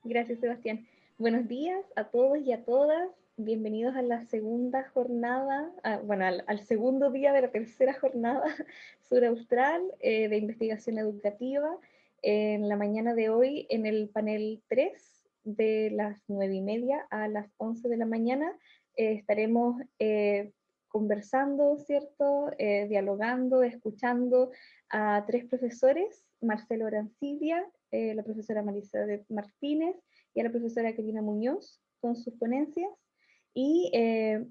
Gracias, Sebastián. Buenos días a todos y a todas. Bienvenidos a la segunda jornada, al segundo día de la tercera jornada Sur Austral de investigación educativa. En la mañana de hoy, en el panel 3, de las 9:30 a las 11 de la mañana, estaremos conversando, ¿cierto? Dialogando, escuchando a tres profesores: Marcelo Arancibia, la profesora Marisa Martínez y a la profesora Karina Muñoz con sus ponencias. Y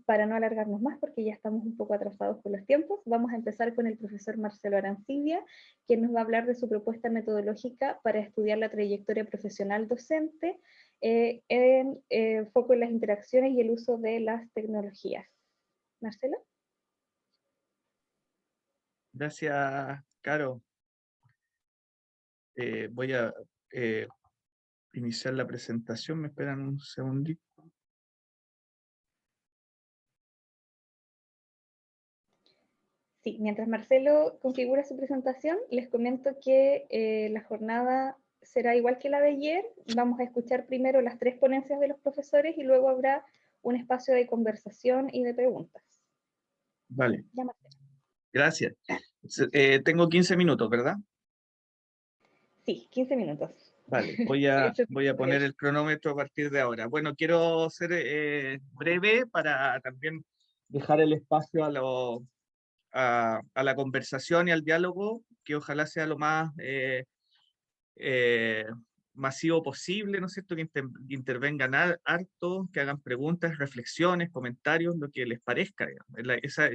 para no alargarnos más, porque ya estamos un poco atrasados con los tiempos, vamos a empezar con el profesor Marcelo Arancibia, quien nos va a hablar de su propuesta metodológica para estudiar la trayectoria profesional docente en foco en las interacciones y el uso de las tecnologías. Marcelo. Gracias, Caro. Voy a iniciar la presentación. ¿Me esperan un segundito? Sí, mientras Marcelo configura su presentación, les comento que la jornada será igual que la de ayer. Vamos a escuchar primero las tres ponencias de los profesores y luego habrá un espacio de conversación y de preguntas. Vale. Ya, Marcelo. Gracias. Tengo 15 minutos, ¿verdad? Sí, 15 minutos. Vale, voy a poner el cronómetro a partir de ahora. Bueno, quiero ser breve para también dejar el espacio a la conversación y al diálogo, que ojalá sea lo más eh, masivo posible, ¿no es cierto? Que intervengan harto, que hagan preguntas, reflexiones, comentarios, lo que les parezca, digamos.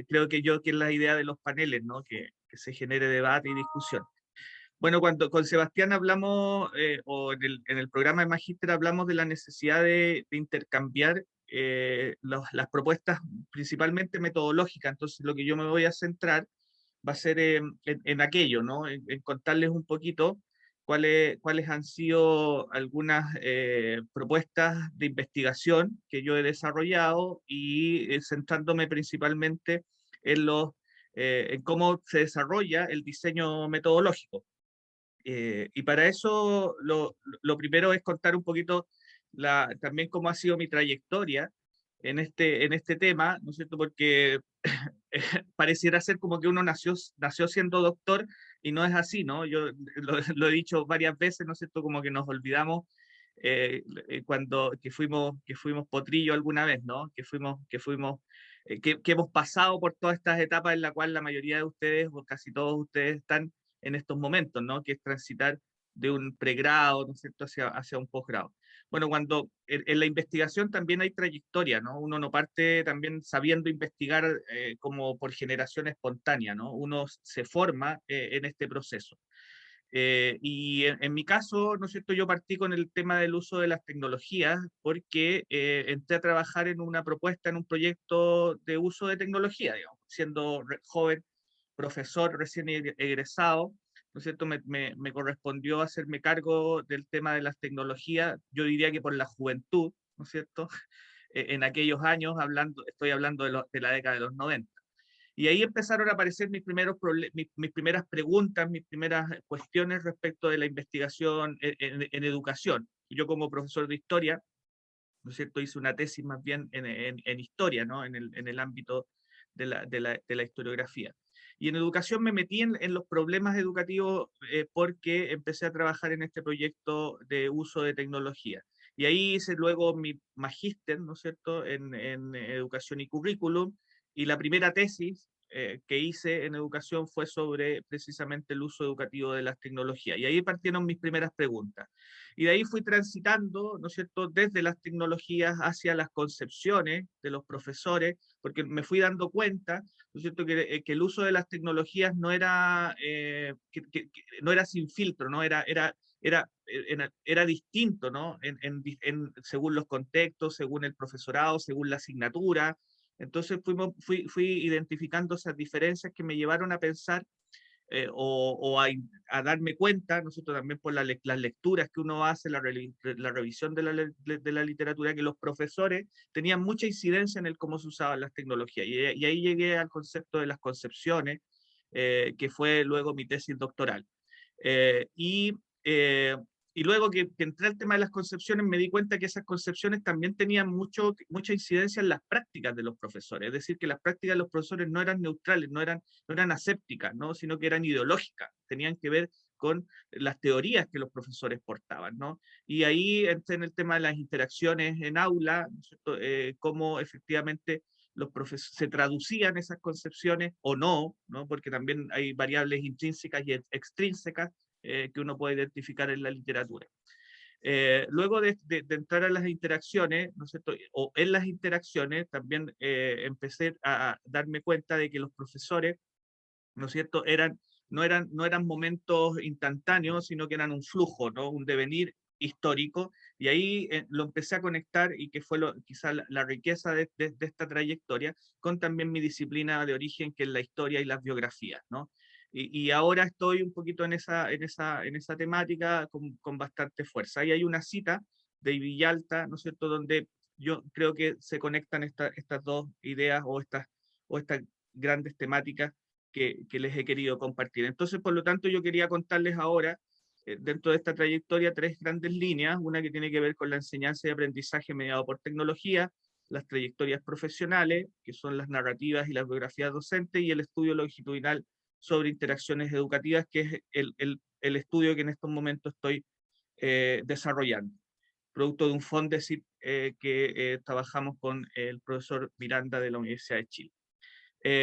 Creo que es la idea de los paneles, ¿no? Que se genere debate y discusión. Bueno, cuando con Sebastián hablamos, o en el programa de Magíster hablamos de la necesidad de intercambiar las propuestas principalmente metodológicas. Entonces, lo que yo me voy a centrar va a ser en aquello, ¿no? En contarles un poquito cuáles han sido algunas propuestas de investigación que yo he desarrollado y centrándome principalmente en cómo se desarrolla el diseño metodológico. Y para eso lo primero es contar un poquito también cómo ha sido mi trayectoria en este tema, ¿no es cierto? Porque pareciera ser como que uno nació siendo doctor y no es así, ¿no? Yo lo he dicho varias veces, ¿no es cierto? Como que nos olvidamos que fuimos potrillo alguna vez, ¿no? Que hemos pasado por todas estas etapas en las cuales la mayoría de ustedes, o casi todos ustedes, están en estos momentos, ¿no? Que es transitar de un pregrado, ¿no es cierto?, hacia un posgrado. Bueno, cuando en la investigación también hay trayectoria, ¿no? Uno no parte también sabiendo investigar como por generación espontánea, ¿no? Uno se forma en este proceso. Y en mi caso, ¿no es cierto?, yo partí con el tema del uso de las tecnologías porque entré a trabajar en una propuesta, en un proyecto de uso de tecnología, digamos, siendo joven profesor recién egresado, ¿no es cierto? Me correspondió hacerme cargo del tema de las tecnologías, yo diría que por la juventud, ¿no es cierto? En aquellos años, estoy hablando de la década de los 90. Y ahí empezaron a aparecer mis primeras preguntas, mis primeras cuestiones respecto de la investigación en educación. Yo como profesor de historia, ¿no es cierto?, hice una tesis más bien en historia, ¿no? En el ámbito de la historiografía. Y en educación me metí en los problemas educativos porque empecé a trabajar en este proyecto de uso de tecnología. Y ahí hice luego mi magíster, ¿no es cierto?, en educación y currículum. Y la primera tesis que hice en educación fue sobre precisamente el uso educativo de las tecnologías. Y ahí partieron mis primeras preguntas. Y de ahí fui transitando, ¿no es cierto?, desde las tecnologías hacia las concepciones de los profesores, porque me fui dando cuenta, ¿no es cierto?, que el uso de las tecnologías no era, no era sin filtro, ¿no? Era distinto, ¿no? Según los contextos, según el profesorado, según la asignatura. Entonces fui identificando esas diferencias que me llevaron a pensar o a darme cuenta, nosotros también por las lecturas que uno hace, la revisión de la literatura, que los profesores tenían mucha incidencia en el cómo se usaban las tecnologías. Y ahí llegué al concepto de las concepciones, que fue luego mi tesis doctoral. Y y luego que entré al tema de las concepciones, me di cuenta que esas concepciones también tenían mucha incidencia en las prácticas de los profesores. Es decir, que las prácticas de los profesores no eran neutrales, no eran asépticas, ¿no? Sino que eran ideológicas, tenían que ver con las teorías que los profesores portaban, ¿no? Y ahí entré en el tema de las interacciones en aula, ¿no es cierto? Cómo efectivamente los profesores se traducían esas concepciones o no, ¿no? Porque también hay variables intrínsecas y extrínsecas que uno puede identificar en la literatura. Luego de entrar a las interacciones, ¿no es cierto? O en las interacciones, también empecé a darme cuenta de que los profesores, ¿no es cierto?, no eran momentos instantáneos, sino que eran un flujo, ¿no? Un devenir histórico, y ahí lo empecé a conectar, y que fue quizá la riqueza de esta trayectoria, con también mi disciplina de origen, que es la historia y las biografías, ¿no? Y ahora estoy un poquito en esa temática con bastante fuerza. Ahí hay una cita de Villalta, ¿no es cierto?, donde yo creo que se conectan estas dos ideas o estas grandes temáticas que les he querido compartir. Entonces, por lo tanto, yo quería contarles ahora, dentro de esta trayectoria, tres grandes líneas: una que tiene que ver con la enseñanza y aprendizaje mediado por tecnología, las trayectorias profesionales, que son las narrativas y las biografías docentes, y el estudio longitudinal sobre interacciones educativas, que es el estudio que en estos momentos estoy desarrollando, producto de un Fondesit que trabajamos con el profesor Miranda de la Universidad de Chile.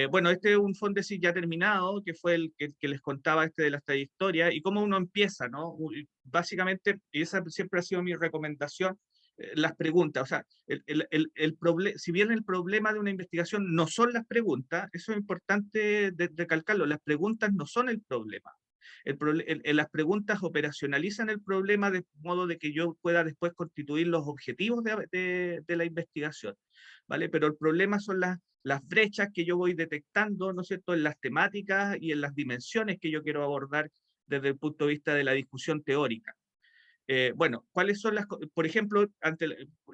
Bueno, este es un Fondesit ya terminado, que fue el que les contaba de las trayectorias y cómo uno empieza, ¿no? Básicamente, y esa siempre ha sido mi recomendación, las preguntas. O sea, si bien el problema de una investigación no son las preguntas, eso es importante recalcarlo, las preguntas no son el problema. Las preguntas operacionalizan el problema de modo de que yo pueda después constituir los objetivos de la investigación, ¿vale? Pero el problema son las brechas que yo voy detectando, ¿no es cierto?, en las temáticas y en las dimensiones que yo quiero abordar desde el punto de vista de la discusión teórica. Bueno, ¿cuáles son por ejemplo,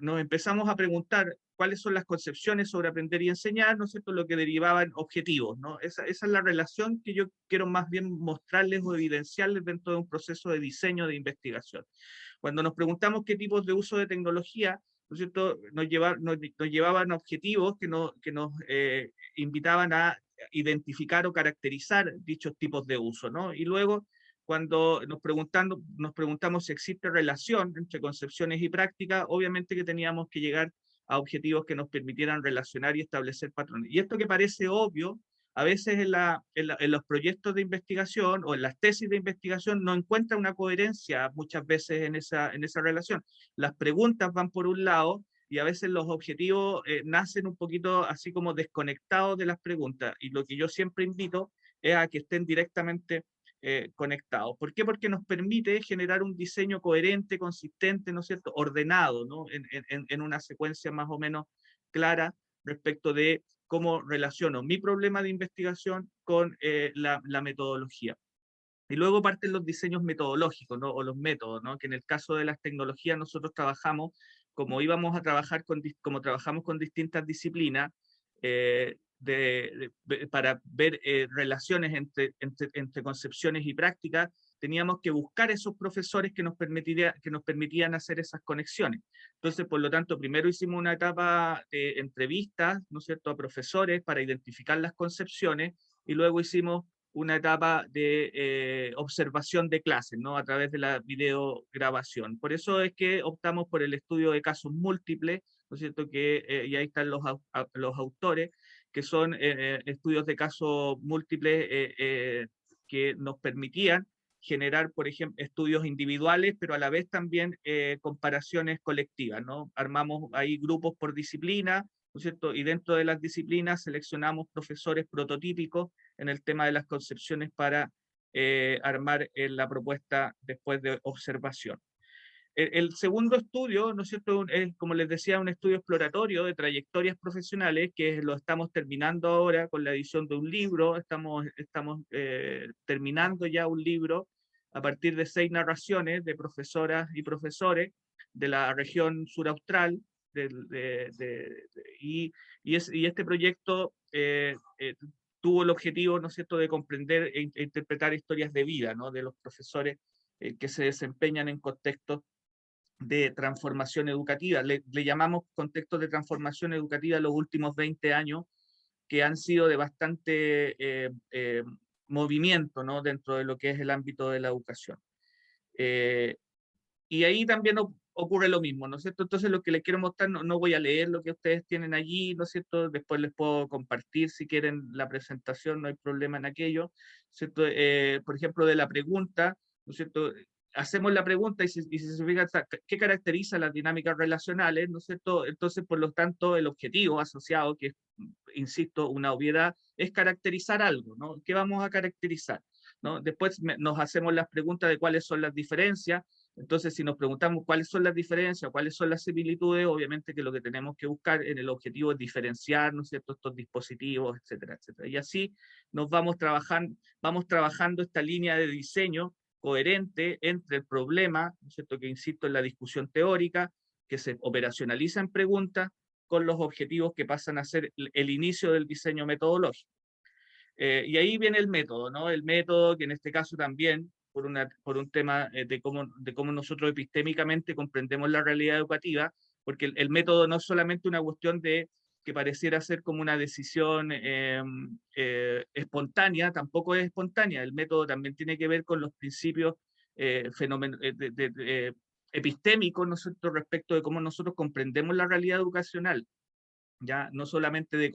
nos empezamos a preguntar cuáles son las concepciones sobre aprender y enseñar, ¿no es cierto?, lo que derivaban objetivos, ¿no? Esa es la relación que yo quiero más bien mostrarles o evidenciarles dentro de un proceso de diseño de investigación. Cuando nos preguntamos qué tipos de uso de tecnología, ¿no es cierto?, nos llevaban a objetivos que nos invitaban a identificar o caracterizar dichos tipos de uso, ¿no? Y luego, cuando nos preguntamos si existe relación entre concepciones y prácticas, obviamente que teníamos que llegar a objetivos que nos permitieran relacionar y establecer patrones. Y esto que parece obvio, a veces en los proyectos de investigación o en las tesis de investigación no encuentra una coherencia muchas veces en esa relación. Las preguntas van por un lado y a veces los objetivos nacen un poquito así como desconectados de las preguntas. Y lo que yo siempre invito es a que estén directamente conectados. ¿Por qué? Porque nos permite generar un diseño coherente, consistente, ¿no es cierto?, ordenado, ¿no?, en una secuencia más o menos clara respecto de cómo relaciono mi problema de investigación con la metodología. Y luego parten los diseños metodológicos, ¿no?, o los métodos, ¿no?, que en el caso de las tecnologías nosotros trabajamos, como íbamos a trabajar como trabajamos con distintas disciplinas, para ver relaciones entre concepciones y prácticas, teníamos que buscar esos profesores que nos permitían hacer esas conexiones. Entonces, por lo tanto, primero hicimos una etapa de entrevistas, ¿no es cierto?, a profesores para identificar las concepciones, y luego hicimos una etapa de observación de clases, ¿no?, a través de la videograbación. Por eso es que optamos por el estudio de casos múltiples, ¿no es cierto?, y ahí están los autores, que son estudios de casos múltiples que nos permitían generar, por ejemplo, estudios individuales, pero a la vez también comparaciones colectivas, ¿no? Armamos ahí grupos por disciplina, ¿no es cierto? Y dentro de las disciplinas seleccionamos profesores prototípicos en el tema de las concepciones para armar la propuesta después de observación. El segundo estudio, ¿no es cierto?, es, como les decía, un estudio exploratorio de trayectorias profesionales, que lo estamos terminando ahora con la edición de un libro. Estamos terminando ya un libro a partir de 6 narraciones de profesoras y profesores de la región suraustral, y este proyecto tuvo el objetivo, ¿no es cierto?, de comprender e interpretar historias de vida, ¿no?, de los profesores que se desempeñan en contextos de transformación educativa. Le llamamos contextos de transformación educativa los últimos 20 años, que han sido de bastante movimiento, ¿no?, dentro de lo que es el ámbito de la educación. Y ahí también ocurre lo mismo, ¿no es cierto? Entonces lo que les quiero mostrar, no voy a leer lo que ustedes tienen allí, ¿no es cierto? Después les puedo compartir si quieren la presentación, no hay problema en aquello, ¿cierto? Por ejemplo, de la pregunta, ¿no es cierto? Hacemos la pregunta y si se fijan, ¿qué caracteriza las dinámicas relacionales? ¿No es cierto? Entonces, por lo tanto, el objetivo asociado, que es, insisto, una obviedad, es caracterizar algo, ¿no? ¿Qué vamos a caracterizar? ¿No? Después nos hacemos las preguntas de cuáles son las diferencias. Entonces, si nos preguntamos cuáles son las diferencias, cuáles son las similitudes, obviamente que lo que tenemos que buscar en el objetivo es diferenciar, ¿no es cierto?, estos dispositivos, etcétera, etcétera. Y así nos vamos trabajando esta línea de diseño coherente entre el problema, ¿no es cierto?, que insisto en la discusión teórica, que se operacionaliza en preguntas, con los objetivos que pasan a ser el inicio del diseño metodológico. Y ahí viene el método, ¿no? El método que en este caso también, por un tema de cómo nosotros epistémicamente comprendemos la realidad educativa, porque el método no es solamente una cuestión de que pareciera ser como una decisión espontánea, tampoco es espontánea. El método también tiene que ver con los principios epistémicos, ¿no es cierto?, respecto de cómo nosotros comprendemos la realidad educacional, ya no solamente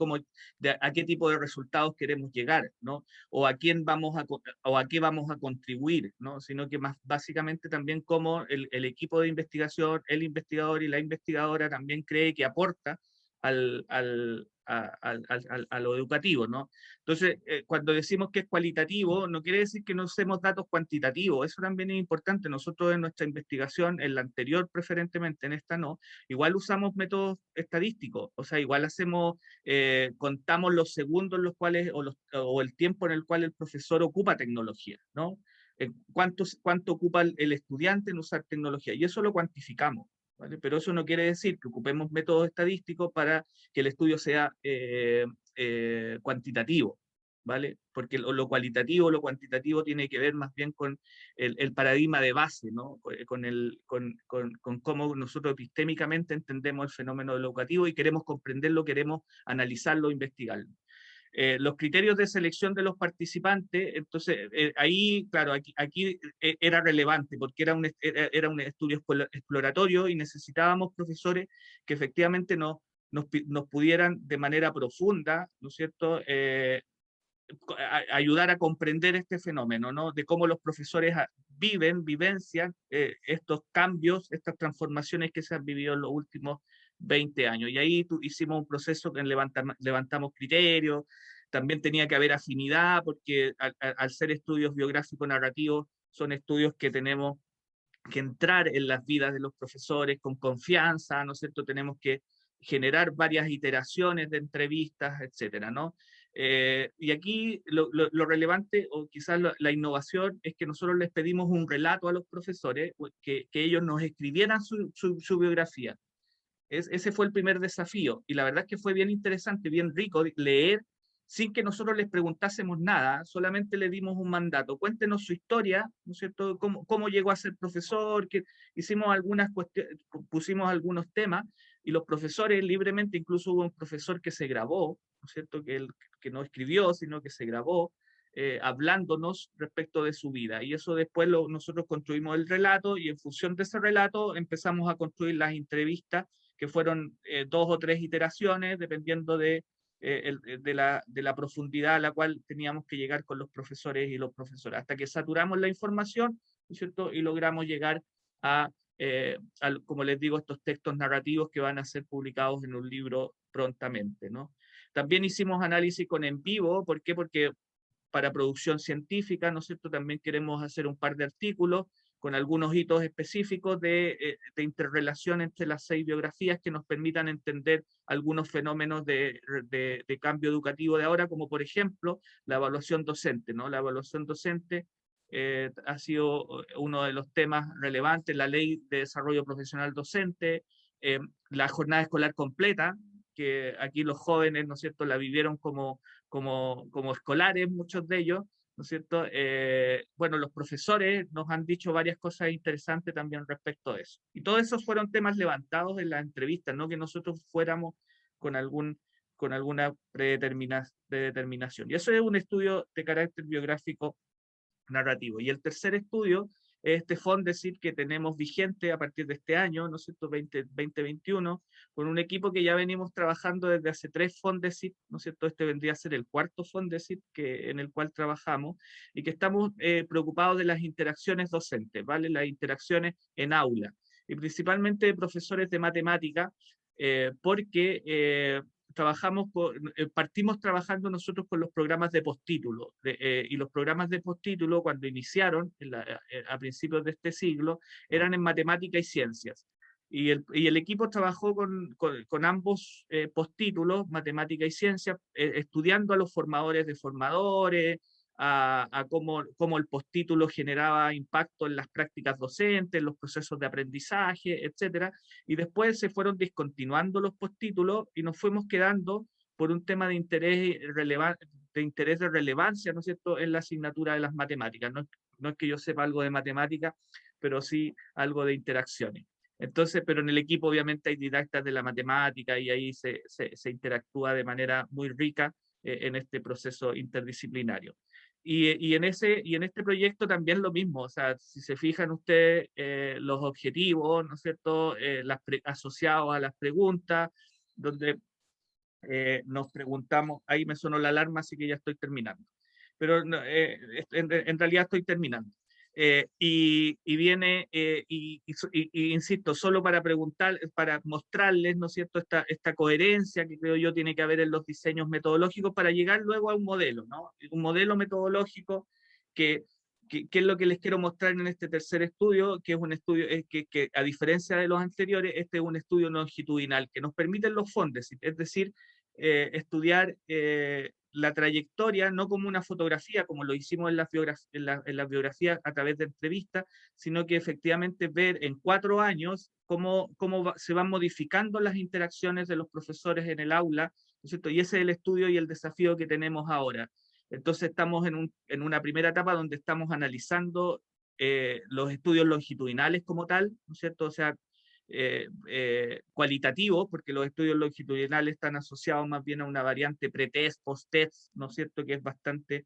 a qué tipo de resultados queremos llegar, ¿no? O a quién o a qué vamos a contribuir, ¿no? Sino que más básicamente también cómo el equipo de investigación, el investigador y la investigadora también cree que aporta a lo educativo, ¿no? Entonces, cuando decimos que es cualitativo, no quiere decir que no usemos datos cuantitativos, eso también es importante. Nosotros en nuestra investigación, en la anterior preferentemente, en esta no, igual usamos métodos estadísticos, o sea, igual contamos los segundos en los cuales, o el tiempo en el cual el profesor ocupa tecnología, ¿no? Cuánto ocupa el estudiante en usar tecnología, y eso lo cuantificamos, ¿vale? Pero eso no quiere decir que ocupemos métodos estadísticos para que el estudio sea cuantitativo, ¿vale? Porque lo cualitativo, lo cuantitativo tiene que ver más bien con el paradigma de base, ¿no? Con cómo nosotros epistémicamente entendemos el fenómeno educativo y queremos comprenderlo, queremos analizarlo, investigarlo. Los criterios de selección de los participantes, entonces ahí, claro, aquí era relevante porque era un estudio exploratorio y necesitábamos profesores que efectivamente nos pudieran de manera profunda, ¿no es cierto?, ayudar a comprender este fenómeno, ¿no? De cómo los profesores vivencian estos cambios, estas transformaciones que se han vivido en los últimos 20 años. Y ahí hicimos un proceso que levantamos criterios, también tenía que haber afinidad, porque al ser estudios biográficos narrativos, son estudios que tenemos que entrar en las vidas de los profesores con confianza, ¿no es cierto? Tenemos que generar varias iteraciones de entrevistas, etcétera, ¿no? Y aquí lo relevante, o quizás la innovación, es que nosotros les pedimos un relato a los profesores, que ellos nos escribieran su biografía. Ese fue el primer desafío, y la verdad es que fue bien interesante, bien rico leer sin que nosotros les preguntásemos nada, solamente le dimos un mandato. Cuéntenos su historia, ¿no es cierto? ¿Cómo llegó a ser profesor? Hicimos algunas cuestiones, pusimos algunos temas, y los profesores libremente, incluso hubo un profesor que se grabó, ¿no es cierto? Que no escribió, sino que se grabó, hablándonos respecto de su vida. Y eso después nosotros construimos el relato, y en función de ese relato empezamos a construir las entrevistas, que fueron 2 o 3 iteraciones, dependiendo de la profundidad a la cual teníamos que llegar con los profesores y los profesores, hasta que saturamos la información, ¿no es cierto?, y logramos llegar como les digo, estos textos narrativos que van a ser publicados en un libro prontamente, ¿no? También hicimos análisis con en vivo. ¿Por qué? Porque para producción científica, ¿no es cierto?, también queremos hacer un par de artículos con algunos hitos específicos de interrelación entre las 6 biografías, que nos permitan entender algunos fenómenos de cambio educativo de ahora, como por ejemplo la evaluación docente, ¿no? La evaluación docente ha sido uno de los temas relevantes, la ley de desarrollo profesional docente, la jornada escolar completa, que aquí los jóvenes, ¿no es cierto?, la vivieron como escolares, muchos de ellos, ¿no es cierto? Bueno, los profesores nos han dicho varias cosas interesantes también respecto a eso. Y todos esos fueron temas levantados en la entrevista, no que nosotros fuéramos con con alguna predeterminación. Y eso es un estudio de carácter biográfico narrativo. Y el tercer estudio es este Fondesit que tenemos vigente a partir de este año, ¿no es cierto?, 2021, con un equipo que ya venimos trabajando desde hace 3 Fondesit, ¿no es cierto?, este vendría a ser el cuarto Fondesit en el cual trabajamos, y que estamos preocupados de las interacciones docentes, ¿vale?, las interacciones en aula, y principalmente de profesores de matemática, porque partimos trabajando nosotros con los programas de postítulo, y los programas de postítulo cuando iniciaron a principios de este siglo eran en matemática y ciencias. Y el equipo trabajó con ambos postítulos, matemática y ciencia, estudiando a los formadores de formadores, a cómo el postítulo generaba impacto en las prácticas docentes, en los procesos de aprendizaje, etcétera. Y después se fueron discontinuando los postítulos y nos fuimos quedando por un tema de interés de relevancia, ¿no es cierto?, en la asignatura de las matemáticas. No es que yo sepa algo de matemáticas, pero sí algo de interacciones. Entonces, pero en el equipo obviamente hay didactas de la matemática y ahí se interactúa de manera muy rica en este proceso interdisciplinario. Y en este proyecto también lo mismo, o sea, si se fijan ustedes, los objetivos, ¿no es cierto?, asociados a las preguntas, donde nos preguntamos, ahí me sonó la alarma, así que ya estoy terminando, pero no, en realidad estoy terminando. Y viene, y insisto, solo para preguntar, para mostrarles, ¿no es cierto?, esta coherencia que creo yo tiene que haber en los diseños metodológicos para llegar luego a un modelo, ¿no? Un modelo metodológico que es lo que les quiero mostrar en este tercer estudio, que es un estudio que a diferencia de los anteriores, este es un estudio longitudinal que nos permite los fondos, es decir, estudiar la trayectoria, no como una fotografía, como lo hicimos en las biografías a través de entrevistas, sino que efectivamente ver en 4 años cómo se van modificando las interacciones de los profesores en el aula, ¿no es cierto? Y ese es el estudio y el desafío que tenemos ahora. Entonces estamos en una primera etapa donde estamos analizando los estudios longitudinales como tal, ¿no es cierto? O sea, cualitativo, porque los estudios longitudinales están asociados más bien a una variante pre-test, post-test, ¿no es cierto?, que es bastante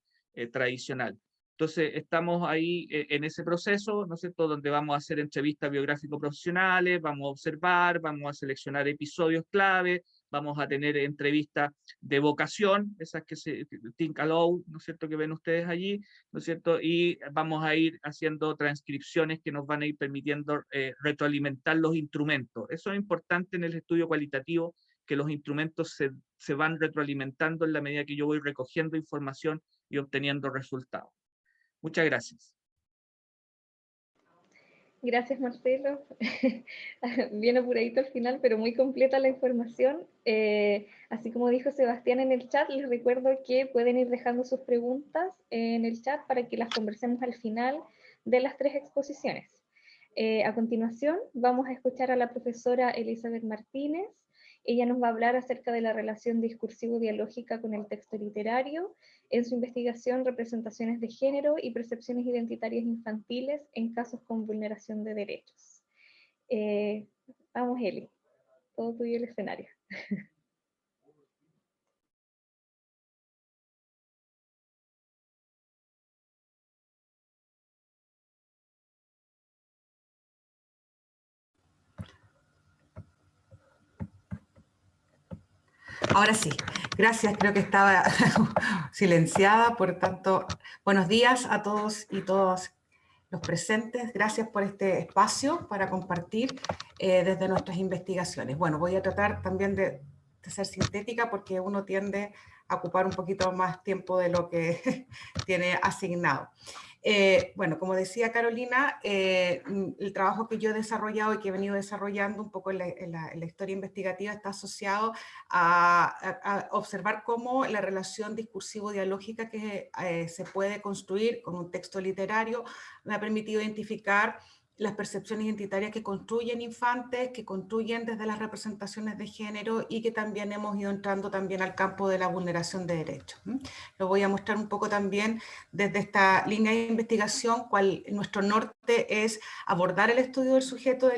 tradicional. Entonces, estamos ahí en ese proceso, ¿no es cierto?, donde vamos a hacer entrevistas biográfico-profesionales, vamos a observar, vamos a seleccionar episodios clave, vamos a tener entrevistas de vocación, esas que se think aloud, ¿no es cierto?, que ven ustedes allí, ¿no es cierto? Y vamos a ir haciendo transcripciones que nos van a ir permitiendo retroalimentar los instrumentos. Eso es importante en el estudio cualitativo, que los instrumentos se van retroalimentando en la medida que yo voy recogiendo información y obteniendo resultados. Muchas gracias. Gracias, Marcelo. Bien apuradito al final, pero muy completa la información. Así como dijo Sebastián en el chat, les recuerdo que pueden ir dejando sus preguntas en el chat para que las conversemos al final de las 3 exposiciones. A continuación, vamos a escuchar a la profesora Elizabeth Martínez. Ella nos va a hablar acerca de la relación discursivo-dialógica con el texto literario, en su investigación Representaciones de género y percepciones identitarias infantiles en casos con vulneración de derechos. Vamos, Eli, todo tuyo el escenario. Ahora sí, gracias, creo que estaba silenciada, por tanto, buenos días a todos y todas los presentes, gracias por este espacio para compartir desde nuestras investigaciones. Bueno, voy a tratar también de ser sintética porque uno tiende a ocupar un poquito más tiempo de lo que tiene asignado. Bueno, como decía Carolina, el trabajo que yo he desarrollado y que he venido desarrollando un poco en la historia investigativa está asociado a observar cómo la relación discursivo-dialógica que se puede construir con un texto literario me ha permitido identificar las percepciones identitarias que construyen infantes, que construyen desde las representaciones de género y que también hemos ido entrando también al campo de la vulneración de derechos. Lo voy a mostrar un poco también desde esta línea de investigación, cuál nuestro norte es abordar el estudio del sujeto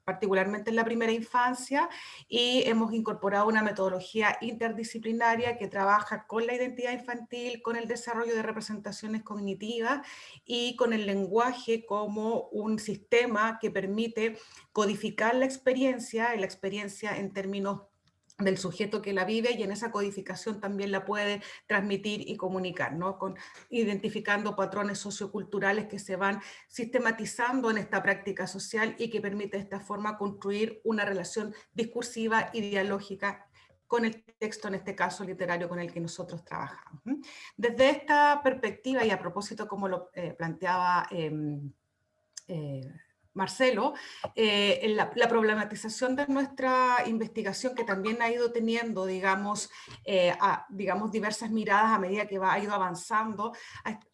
particularmente en la primera infancia, y hemos incorporado una metodología interdisciplinaria que trabaja con la identidad infantil, con el desarrollo de representaciones cognitivas y con el lenguaje como un sistema que permite codificar la experiencia en términos del sujeto que la vive, y en esa codificación también la puede transmitir y comunicar, ¿no? Identificando patrones socioculturales que se van sistematizando en esta práctica social y que permite de esta forma construir una relación discursiva y dialógica con el texto, en este caso literario, con el que nosotros trabajamos. Desde esta perspectiva, y a propósito como lo planteaba Marcelo, la problematización de nuestra investigación, que también ha ido teniendo, digamos, diversas miradas a medida que ha ido avanzando,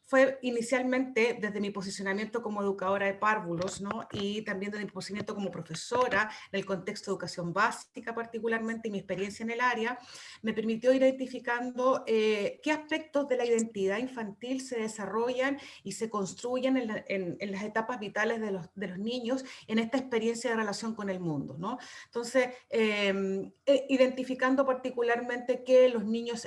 fue inicialmente desde mi posicionamiento como educadora de párvulos, ¿no? Y también desde mi posicionamiento como profesora en el contexto de educación básica particularmente, y mi experiencia en el área, me permitió ir identificando qué aspectos de la identidad infantil se desarrollan y se construyen en las etapas vitales de los niños en esta experiencia de relación con el mundo, ¿no? Entonces, identificando particularmente que los niños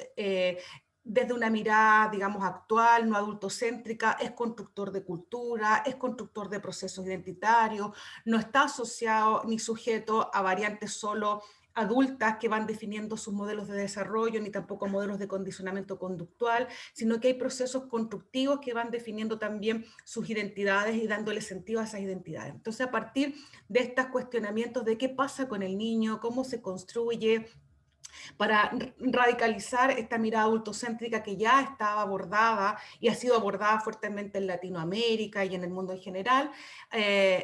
desde una mirada, digamos, actual, no adultocéntrica, es constructor de cultura, es constructor de procesos identitarios, no está asociado ni sujeto a variantes solo adultas que van definiendo sus modelos de desarrollo, ni tampoco modelos de condicionamiento conductual, sino que hay procesos constructivos que van definiendo también sus identidades y dándole sentido a esas identidades. Entonces, a partir de estos cuestionamientos de qué pasa con el niño, cómo se construye, para radicalizar esta mirada adultocéntrica que ya estaba abordada y ha sido abordada fuertemente en Latinoamérica y en el mundo en general,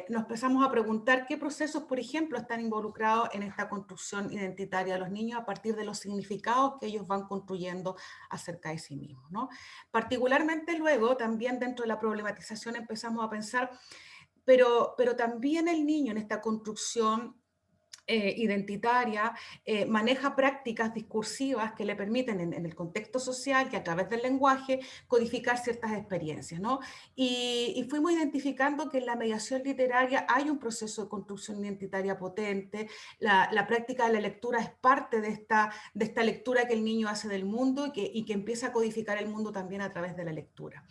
nos empezamos a preguntar qué procesos, por ejemplo, están involucrados en esta construcción identitaria de los niños a partir de los significados que ellos van construyendo acerca de sí mismos, ¿no? Particularmente luego, también dentro de la problematización empezamos a pensar, pero también el niño en esta construcción identitaria, maneja prácticas discursivas que le permiten en el contexto social, que a través del lenguaje, codificar ciertas experiencias, ¿no? Y fuimos identificando que en la mediación literaria hay un proceso de construcción identitaria potente, la práctica de la lectura es parte de esta lectura que el niño hace del mundo y que empieza a codificar el mundo también a través de la lectura.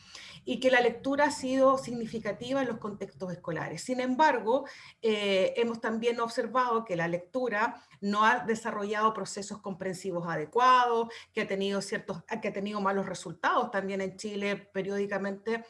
Y que la lectura ha sido significativa en los contextos escolares. Sin embargo, hemos también observado que la lectura no ha desarrollado procesos comprensivos adecuados, que ha tenido malos resultados también en Chile periódicamente,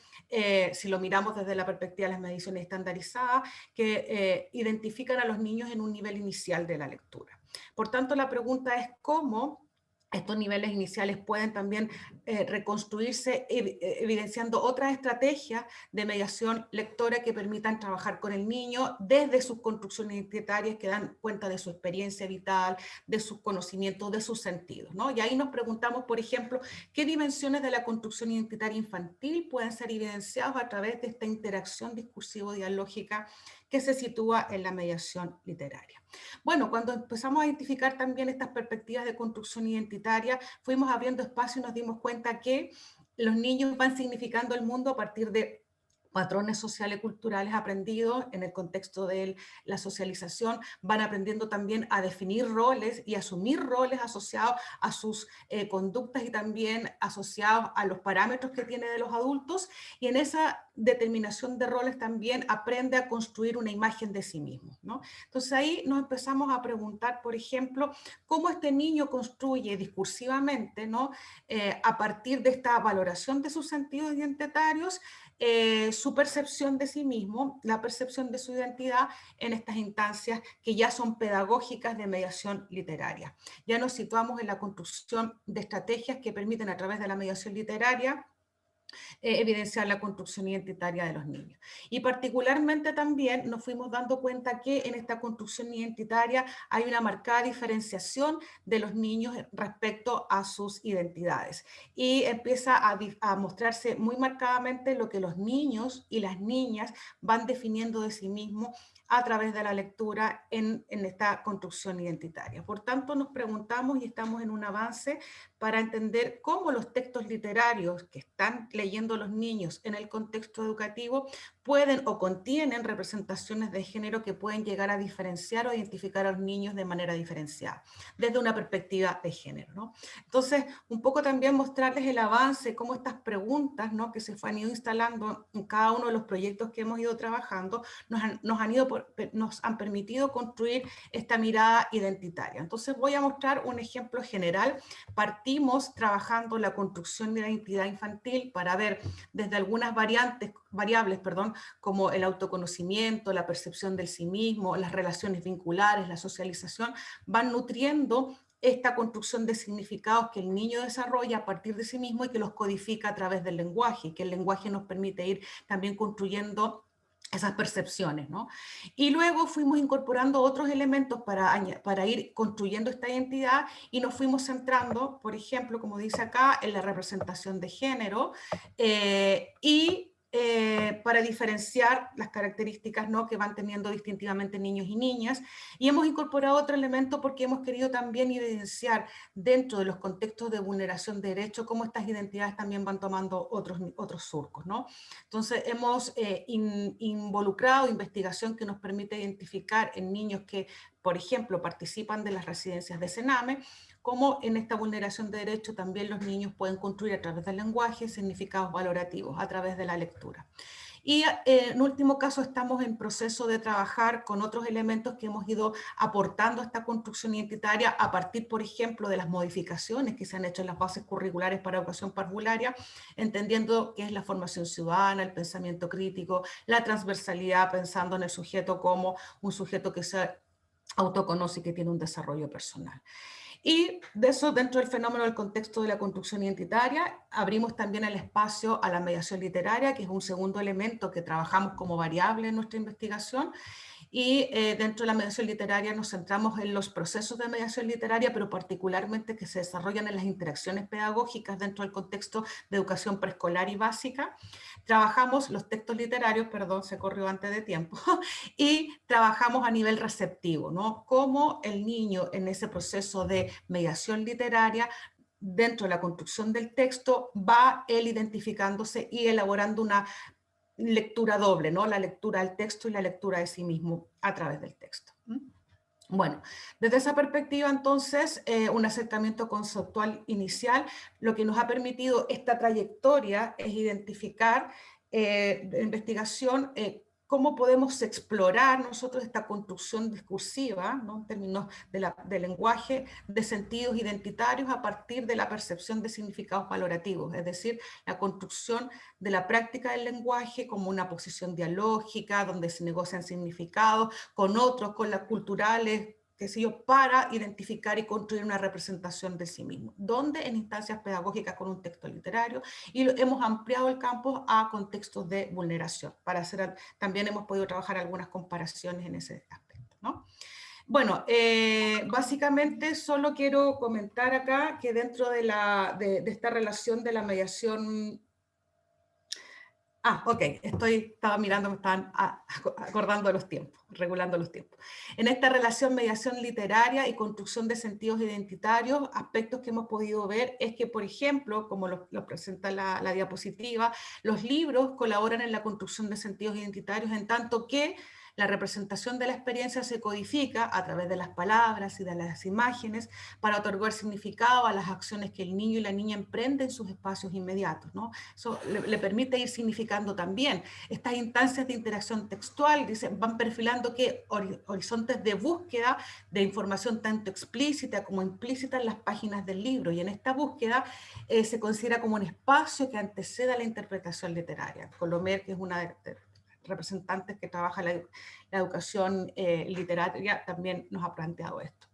si lo miramos desde la perspectiva de las mediciones estandarizadas, que identifican a los niños en un nivel inicial de la lectura. Por tanto, la pregunta es cómo estos niveles iniciales pueden también reconstruirse evidenciando otras estrategias de mediación lectora que permitan trabajar con el niño desde sus construcciones identitarias que dan cuenta de su experiencia vital, de sus conocimientos, de sus sentidos, ¿no? Y ahí nos preguntamos, por ejemplo, qué dimensiones de la construcción identitaria infantil pueden ser evidenciadas a través de esta interacción discursivo-dialógica que se sitúa en la mediación literaria. Bueno, cuando empezamos a identificar también estas perspectivas de construcción identitaria, fuimos abriendo espacio y nos dimos cuenta que los niños van significando el mundo a partir de patrones sociales y culturales aprendidos en el contexto de la socialización, van aprendiendo también a definir roles y asumir roles asociados a sus conductas y también asociados a los parámetros que tiene de los adultos, y en esa determinación de roles también aprende a construir una imagen de sí mismo, ¿no? Entonces ahí nos empezamos a preguntar, por ejemplo, cómo este niño construye discursivamente, ¿no? A partir de esta valoración de sus sentidos identitarios, su percepción de sí mismo, la percepción de su identidad en estas instancias que ya son pedagógicas de mediación literaria. Ya nos situamos en la construcción de estrategias que permiten a través de la mediación literaria evidenciar la construcción identitaria de los niños. Y particularmente también nos fuimos dando cuenta que en esta construcción identitaria hay una marcada diferenciación de los niños respecto a sus identidades. Y empieza a mostrarse muy marcadamente lo que los niños y las niñas van definiendo de sí mismos a través de la lectura en esta construcción identitaria. Por tanto, nos preguntamos y estamos en un avance para entender cómo los textos literarios que están leyendo los niños en el contexto educativo pueden o contienen representaciones de género que pueden llegar a diferenciar o identificar a los niños de manera diferenciada, desde una perspectiva de género, ¿no? Entonces, un poco también mostrarles el avance, cómo estas preguntas, ¿no?, que se han ido instalando en cada uno de los proyectos que hemos ido trabajando, nos han permitido construir esta mirada identitaria. Entonces, voy a mostrar un ejemplo general. Partimos trabajando la construcción de la identidad infantil para ver desde algunas variables, como el autoconocimiento, la percepción del sí mismo, las relaciones vinculares, la socialización, van nutriendo esta construcción de significados que el niño desarrolla a partir de sí mismo y que los codifica a través del lenguaje, y que el lenguaje nos permite ir también construyendo esas percepciones, ¿no? Y luego fuimos incorporando otros elementos para ir construyendo esta identidad y nos fuimos centrando, por ejemplo, como dice acá, en la representación de género para diferenciar las características, ¿no?, que van teniendo distintivamente niños y niñas. Y hemos incorporado otro elemento porque hemos querido también evidenciar dentro de los contextos de vulneración de derechos cómo estas identidades también van tomando otros surcos, ¿no? Entonces hemos involucrado investigación que nos permite identificar en niños que, por ejemplo, participan de las residencias de Sename, cómo en esta vulneración de derechos también los niños pueden construir a través del lenguaje significados valorativos a través de la lectura. Y en último caso estamos en proceso de trabajar con otros elementos que hemos ido aportando a esta construcción identitaria a partir, por ejemplo, de las modificaciones que se han hecho en las bases curriculares para educación parvularia, entendiendo qué es la formación ciudadana, el pensamiento crítico, la transversalidad, pensando en el sujeto como un sujeto que se autoconoce y que tiene un desarrollo personal. Y de eso, dentro del fenómeno del contexto de la construcción identitaria, abrimos también el espacio a la mediación literaria, que es un segundo elemento que trabajamos como variable en nuestra investigación. Y dentro de la mediación literaria nos centramos en los procesos de mediación literaria, pero particularmente que se desarrollan en las interacciones pedagógicas dentro del contexto de educación preescolar y básica. Trabajamos los textos literarios, perdón, se corrió antes de tiempo, y trabajamos a nivel receptivo, ¿no? Cómo el niño en ese proceso de mediación literaria, dentro de la construcción del texto, va él identificándose y elaborando una lectura doble, ¿no? La lectura del texto y la lectura de sí mismo a través del texto. Bueno, desde esa perspectiva, entonces, un acercamiento conceptual inicial, lo que nos ha permitido esta trayectoria es identificar de investigación cómo podemos explorar nosotros esta construcción discursiva, ¿no?, en términos de lenguaje, de sentidos identitarios a partir de la percepción de significados valorativos, es decir, la construcción de la práctica del lenguaje como una posición dialógica, donde se negocian significados con otros, con las culturales, qué sé yo, para identificar y construir una representación de sí mismo, donde en instancias pedagógicas con un texto literario, y hemos ampliado el campo a contextos de vulneración. También hemos podido trabajar algunas comparaciones en ese aspecto, ¿no? Bueno, básicamente solo quiero comentar acá que dentro de esta relación de la mediación... ok, estaba mirando, me estaban acordando de los tiempos, regulando los tiempos. En esta relación mediación literaria y construcción de sentidos identitarios, aspectos que hemos podido ver es que, por ejemplo, como lo presenta la diapositiva, los libros colaboran en la construcción de sentidos identitarios en tanto que la representación de la experiencia se codifica a través de las palabras y de las imágenes para otorgar significado a las acciones que el niño y la niña emprenden en sus espacios inmediatos, ¿no? Eso le permite ir significando también. Estas instancias de interacción textual van perfilando que horizontes de búsqueda de información tanto explícita como implícita en las páginas del libro, y en esta búsqueda se considera como un espacio que antecede a la interpretación literaria. Colomer, que es una de representantes que trabaja la educación literaria, también nos ha planteado esto.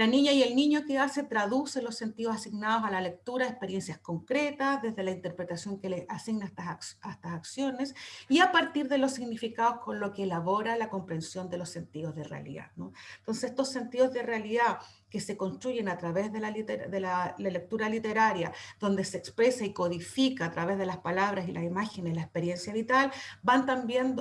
La niña y el niño que hace traduce los sentidos asignados a la lectura, experiencias concretas, desde la interpretación que le asigna a estas acciones, y a partir de los significados con lo que elabora la comprensión de los sentidos de realidad, ¿no? Entonces, estos sentidos de realidad que se construyen a través de la lectura literaria, donde se expresa y codifica a través de las palabras y las imágenes la experiencia vital, van también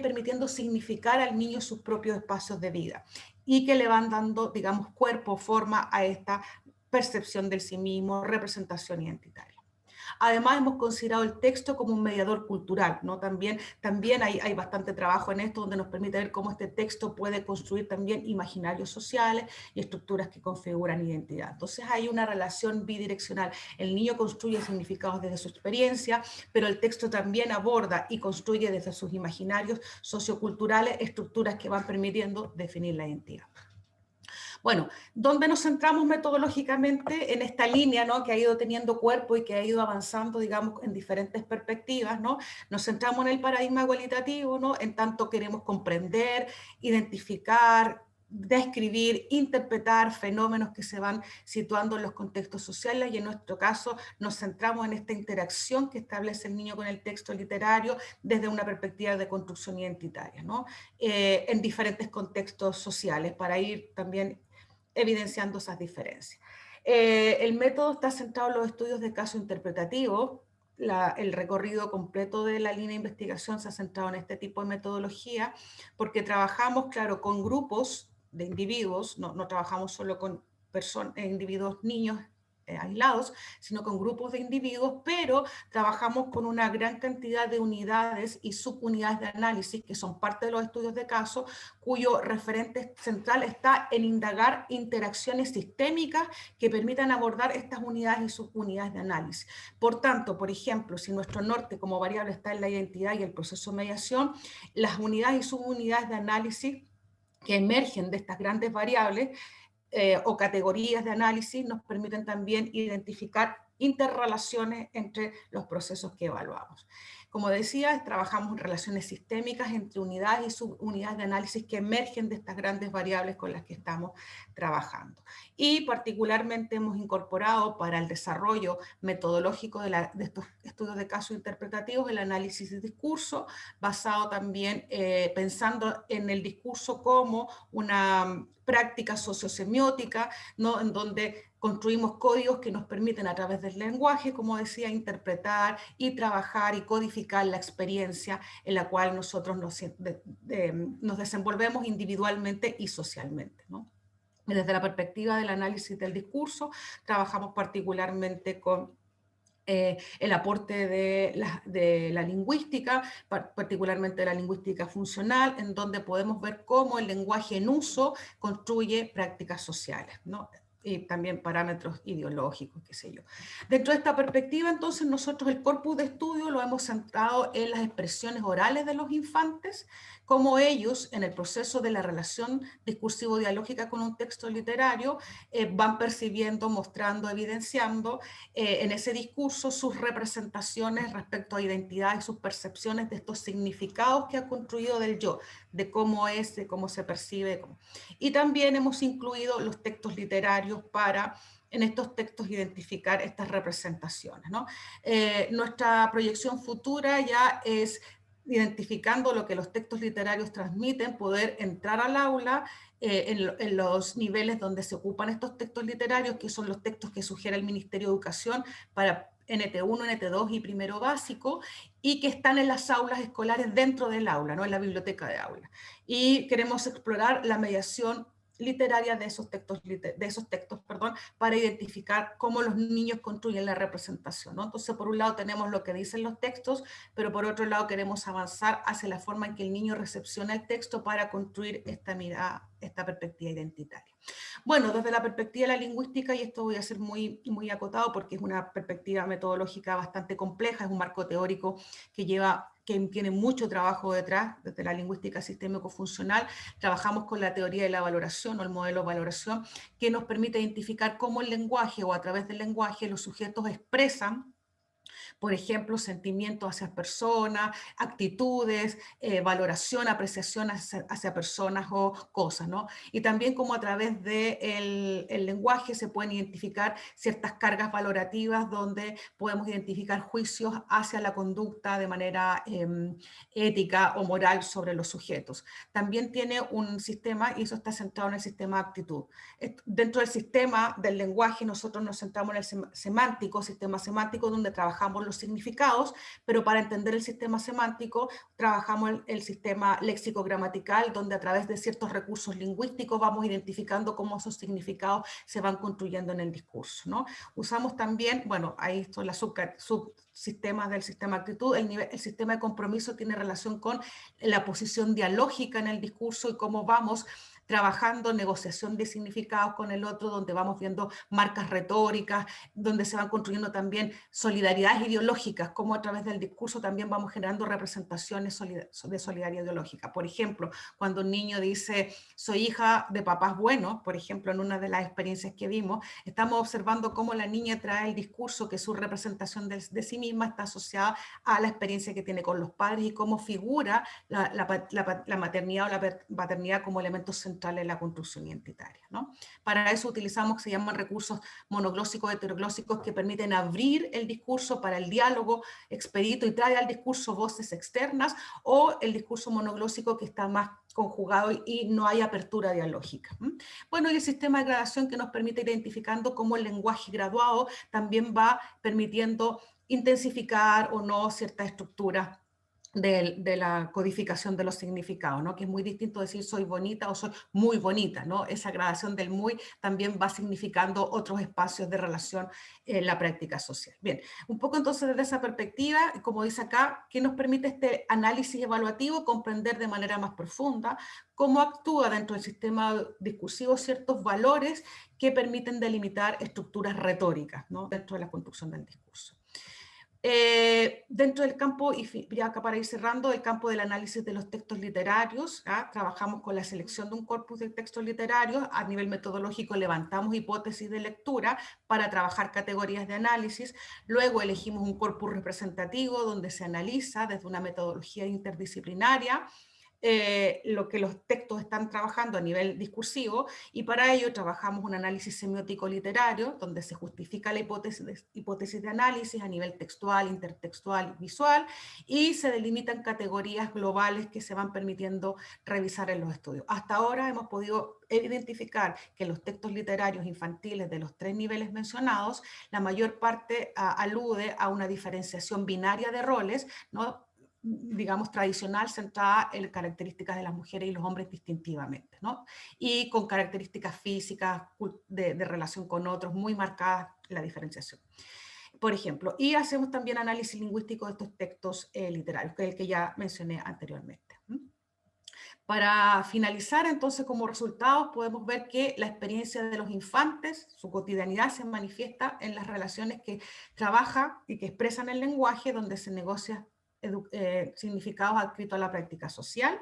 permitiendo significar al niño sus propios espacios de vida y que le van dando, digamos, cuerpo, forma a esta percepción del sí mismo, representación identitaria. Además, hemos considerado el texto como un mediador cultural, ¿no? También hay bastante trabajo en esto, donde nos permite ver cómo este texto puede construir también imaginarios sociales y estructuras que configuran identidad. Entonces hay una relación bidireccional. El niño construye significados desde su experiencia, pero el texto también aborda y construye desde sus imaginarios socioculturales estructuras que van permitiendo definir la identidad. Bueno, ¿dónde nos centramos metodológicamente? En esta línea, ¿no?, que ha ido teniendo cuerpo y que ha ido avanzando, digamos, en diferentes perspectivas, ¿no? Nos centramos en el paradigma cualitativo, ¿no?, en tanto queremos comprender, identificar, describir, interpretar fenómenos que se van situando en los contextos sociales, y en nuestro caso nos centramos en esta interacción que establece el niño con el texto literario desde una perspectiva de construcción identitaria, ¿no? En diferentes contextos sociales, para ir también evidenciando esas diferencias. El método está centrado en los estudios de caso interpretativo. El recorrido completo de la línea de investigación se ha centrado en este tipo de metodología, porque trabajamos, claro, con grupos de individuos, no trabajamos solo con individuos niños aislados, sino con grupos de individuos, pero trabajamos con una gran cantidad de unidades y subunidades de análisis que son parte de los estudios de caso, cuyo referente central está en indagar interacciones sistémicas que permitan abordar estas unidades y subunidades de análisis. Por tanto, por ejemplo, si nuestro norte como variable está en la identidad y el proceso de mediación, las unidades y subunidades de análisis que emergen de estas grandes variables o categorías de análisis nos permiten también identificar interrelaciones entre los procesos que evaluamos. Como decía, trabajamos en relaciones sistémicas entre unidades y subunidades de análisis que emergen de estas grandes variables con las que estamos trabajando. Y particularmente hemos incorporado para el desarrollo metodológico de estos estudios de casos interpretativos el análisis de discurso, basado también pensando en el discurso como una práctica sociosemiótica, ¿no?, en donde construimos códigos que nos permiten a través del lenguaje, como decía, interpretar y trabajar y codificar la experiencia en la cual nosotros nos desenvolvemos individualmente y socialmente, ¿no? Desde la perspectiva del análisis del discurso, trabajamos particularmente con el aporte de la lingüística, particularmente de la lingüística funcional, en donde podemos ver cómo el lenguaje en uso construye prácticas sociales, ¿no?, y también parámetros ideológicos, qué sé yo. Dentro de esta perspectiva, entonces, nosotros el corpus de estudio lo hemos centrado en las expresiones orales de los infantes, cómo ellos, en el proceso de la relación discursivo-dialógica con un texto literario, van percibiendo, mostrando, evidenciando en ese discurso sus representaciones respecto a identidad y sus percepciones de estos significados que ha construido del yo, de cómo es, de cómo se percibe. Y también hemos incluido los textos literarios para en estos textos identificar estas representaciones, ¿no? Nuestra proyección futura ya es, identificando lo que los textos literarios transmiten, poder entrar al aula en los niveles donde se ocupan estos textos literarios, que son los textos que sugiere el Ministerio de Educación para NT1, NT2 y primero básico, y que están en las aulas escolares dentro del aula, ¿no?, en la biblioteca de aula. Y queremos explorar la mediación literaria de esos textos, para identificar cómo los niños construyen la representación, ¿no? Entonces, por un lado tenemos lo que dicen los textos, pero por otro lado queremos avanzar hacia la forma en que el niño recepciona el texto para construir esta mirada, esta perspectiva identitaria. Bueno, desde la perspectiva de la lingüística, y esto voy a ser muy, muy acotado porque es una perspectiva metodológica bastante compleja, es un marco teórico que tiene mucho trabajo detrás, desde la lingüística sistémico-funcional. Trabajamos con la teoría de la valoración o el modelo de valoración, que nos permite identificar cómo el lenguaje o a través del lenguaje los sujetos expresan Por ejemplo, sentimientos hacia personas, actitudes, valoración, apreciación hacia personas o cosas, ¿no? Y también como a través del lenguaje se pueden identificar ciertas cargas valorativas donde podemos identificar juicios hacia la conducta de manera ética o moral sobre los sujetos. También tiene un sistema, y eso está centrado en el sistema de actitud. Dentro del sistema del lenguaje nosotros nos centramos en el sistema semántico, donde trabajamos los significados, pero para entender el sistema semántico trabajamos el sistema léxico-gramatical, donde a través de ciertos recursos lingüísticos vamos identificando cómo esos significados se van construyendo en el discurso, ¿no? Usamos también, bueno, ahí son las subsistemas del sistema de actitud. El sistema de compromiso tiene relación con la posición dialógica en el discurso y cómo vamos trabajando negociación de significados con el otro, donde vamos viendo marcas retóricas, donde se van construyendo también solidaridades ideológicas, como a través del discurso también vamos generando representaciones de solidaridad ideológica. Por ejemplo, cuando un niño dice, soy hija de papás buenos, por ejemplo, en una de las experiencias que vimos, estamos observando cómo la niña trae el discurso, que su representación de sí misma está asociada a la experiencia que tiene con los padres y cómo figura la maternidad o la paternidad como elemento central en la construcción identitaria, ¿no? Para eso utilizamos, se llaman recursos monoglósicos, heteroglósicos, que permiten abrir el discurso para el diálogo expedito y trae al discurso voces externas, o el discurso monoglósico que está más conjugado y no hay apertura dialógica. Bueno, y el sistema de gradación que nos permite identificando cómo el lenguaje graduado también va permitiendo intensificar o no ciertas estructuras de la codificación de los significados, ¿no? Que es muy distinto decir soy bonita o soy muy bonita, ¿no? Esa gradación del muy también va significando otros espacios de relación en la práctica social. Bien, un poco entonces desde esa perspectiva, como dice acá, ¿qué nos permite este análisis evaluativo? Comprender de manera más profunda cómo actúa dentro del sistema discursivo ciertos valores que permiten delimitar estructuras retóricas, ¿no? Dentro de la construcción del discurso. Dentro del campo, y ya acá para ir cerrando, el campo del análisis de los textos literarios, trabajamos con la selección de un corpus de textos literarios. A nivel metodológico levantamos hipótesis de lectura para trabajar categorías de análisis. Luego elegimos un corpus representativo donde se analiza desde una metodología interdisciplinaria lo que los textos están trabajando a nivel discursivo, y para ello trabajamos un análisis semiótico literario donde se justifica la hipótesis de análisis a nivel textual, intertextual y visual, y se delimitan categorías globales que se van permitiendo revisar en los estudios. Hasta ahora hemos podido identificar que los textos literarios infantiles de los 3 niveles mencionados, la mayor parte alude a una diferenciación binaria de roles, ¿no? Digamos, tradicional, centrada en características de las mujeres y los hombres distintivamente, ¿no? Y con características físicas, de relación con otros, muy marcadas la diferenciación. Por ejemplo, y hacemos también análisis lingüístico de estos textos literarios, que es el que ya mencioné anteriormente. Para finalizar, entonces, como resultados, podemos ver que la experiencia de los infantes, su cotidianidad se manifiesta en las relaciones que trabaja y que expresan el lenguaje, donde se negocia significados adscritos a la práctica social.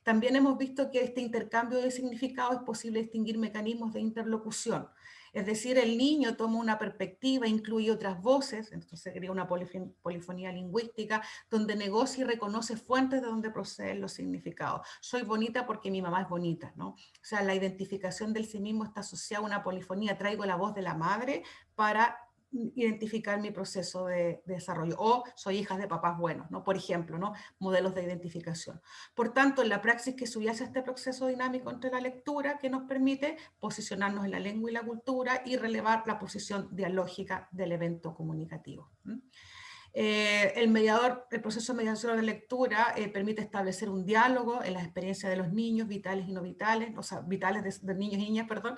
También hemos visto que este intercambio de significados es posible distinguir mecanismos de interlocución. Es decir, el niño toma una perspectiva, incluye otras voces, entonces crea una polifonía lingüística, donde negocia y reconoce fuentes de donde proceden los significados. Soy bonita porque mi mamá es bonita, ¿no? O sea, la identificación del sí mismo está asociada a una polifonía. Traigo la voz de la madre para identificar mi proceso de desarrollo, o soy hija de papás buenos, ¿no? Por ejemplo, ¿no? Modelos de identificación. Por tanto, en la praxis que subyace este proceso dinámico entre la lectura, que nos permite posicionarnos en la lengua y la cultura y relevar la posición dialógica del evento comunicativo. El proceso de mediación de lectura permite establecer un diálogo en las experiencias de los niños, vitales y no vitales, o sea, vitales de niños y niñas, perdón,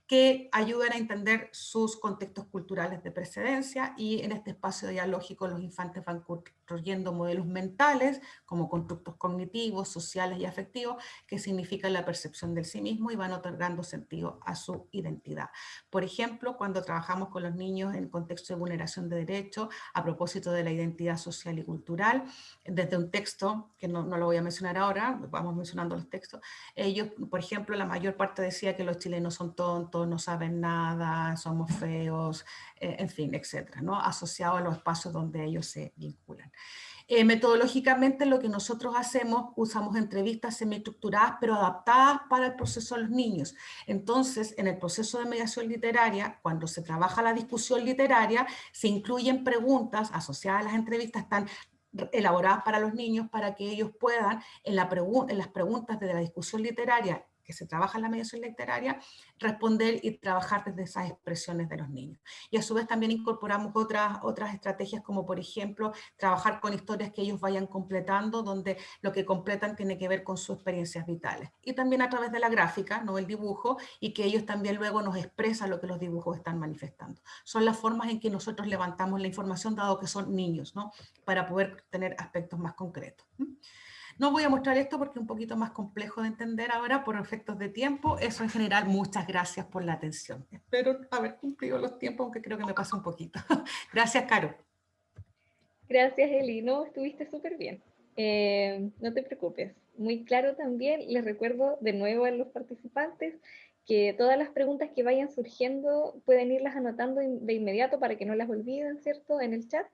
que ayudan a entender sus contextos culturales de precedencia, y en este espacio dialógico los infantes van construyendo modelos mentales como constructos cognitivos, sociales y afectivos que significan la percepción del sí mismo y van otorgando sentido a su identidad. Por ejemplo, cuando trabajamos con los niños en contexto de vulneración de derechos, a propósito de la identidad social y cultural, desde un texto, que no lo voy a mencionar ahora, vamos mencionando los textos, ellos, por ejemplo, la mayor parte decía que los chilenos son tontos, tontos, no saben nada, somos feos, en fin, etcétera, ¿no? Asociado a los espacios donde ellos se vinculan. Metodológicamente lo que nosotros hacemos, usamos entrevistas semiestructuradas pero adaptadas para el proceso de los niños. Entonces, en el proceso de mediación literaria, cuando se trabaja la discusión literaria, se incluyen preguntas asociadas a las entrevistas, están elaboradas para los niños para que ellos puedan, en las preguntas de la discusión literaria que se trabaja en la mediación literaria, responder y trabajar desde esas expresiones de los niños. Y a su vez también incorporamos otras estrategias, como por ejemplo, trabajar con historias que ellos vayan completando, donde lo que completan tiene que ver con sus experiencias vitales. Y también a través de la gráfica, no el dibujo, y que ellos también luego nos expresan lo que los dibujos están manifestando. Son las formas en que nosotros levantamos la información, dado que son niños, ¿no? Para poder tener aspectos más concretos. No voy a mostrar esto porque es un poquito más complejo de entender ahora por efectos de tiempo. Eso en general, muchas gracias por la atención. Espero haber cumplido los tiempos, aunque creo que me pasa un poquito. Gracias, Caro. Gracias, Eli. No, estuviste súper bien. No te preocupes. Muy claro también, les recuerdo de nuevo a los participantes que todas las preguntas que vayan surgiendo pueden irlas anotando de inmediato para que no las olviden, ¿cierto?, en el chat.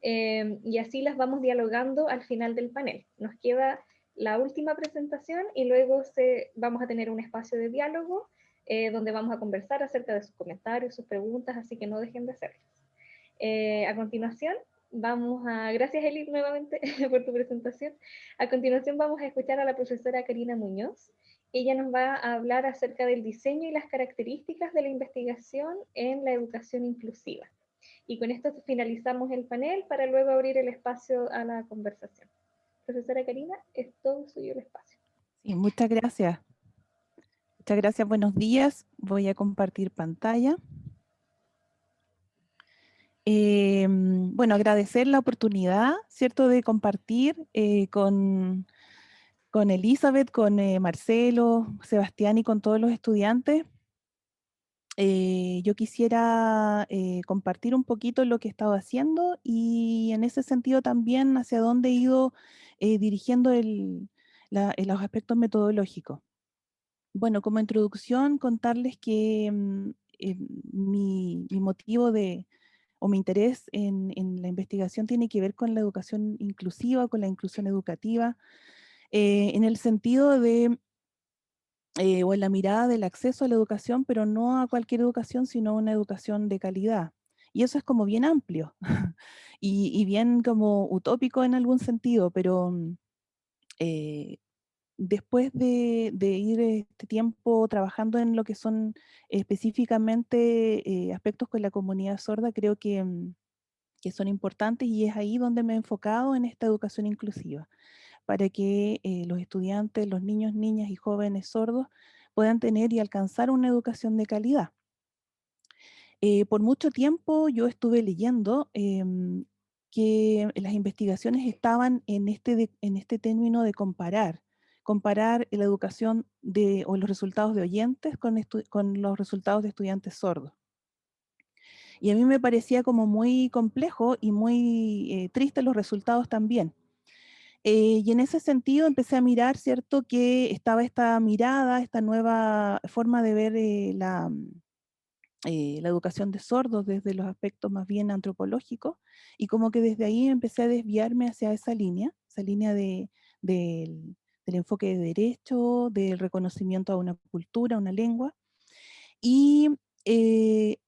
Y así las vamos dialogando al final del panel. Nos queda la última presentación y luego vamos a tener un espacio de diálogo donde vamos a conversar acerca de sus comentarios, sus preguntas, así que no dejen de hacerlas. A continuación, gracias Eli nuevamente por tu presentación. A continuación vamos a escuchar a la profesora Karina Muñoz. Ella nos va a hablar acerca del diseño y las características de la investigación en la educación inclusiva. Y con esto finalizamos el panel para luego abrir el espacio a la conversación. Profesora Karina, es todo suyo el espacio. Sí, muchas gracias. Muchas gracias, buenos días. Voy a compartir pantalla. Bueno, agradecer la oportunidad, ¿cierto?, de compartir con Elizabeth, con Marcelo, Sebastián y con todos los estudiantes. Yo quisiera compartir un poquito lo que he estado haciendo y en ese sentido también hacia dónde he ido dirigiendo los aspectos metodológicos. Bueno, como introducción, contarles que mi motivo o mi interés en la investigación tiene que ver con la educación inclusiva, con la inclusión educativa, en el sentido de, o en la mirada del acceso a la educación, pero no a cualquier educación, sino a una educación de calidad. Y eso es como bien amplio y bien como utópico en algún sentido, pero después de ir este tiempo trabajando en lo que son específicamente aspectos con la comunidad sorda, creo que son importantes y es ahí donde me he enfocado en esta educación inclusiva, para que los estudiantes, los niños, niñas y jóvenes sordos puedan tener y alcanzar una educación de calidad. Por mucho tiempo yo estuve leyendo que las investigaciones estaban en este término de comparar la educación o los resultados de oyentes con los resultados de estudiantes sordos. Y a mí me parecía como muy complejo y muy triste los resultados también. Y en ese sentido empecé a mirar, ¿cierto?, que estaba esta mirada, esta nueva forma de ver la educación de sordos desde los aspectos más bien antropológicos, y como que desde ahí empecé a desviarme hacia esa línea del enfoque de derecho, del reconocimiento a una cultura, a una lengua, y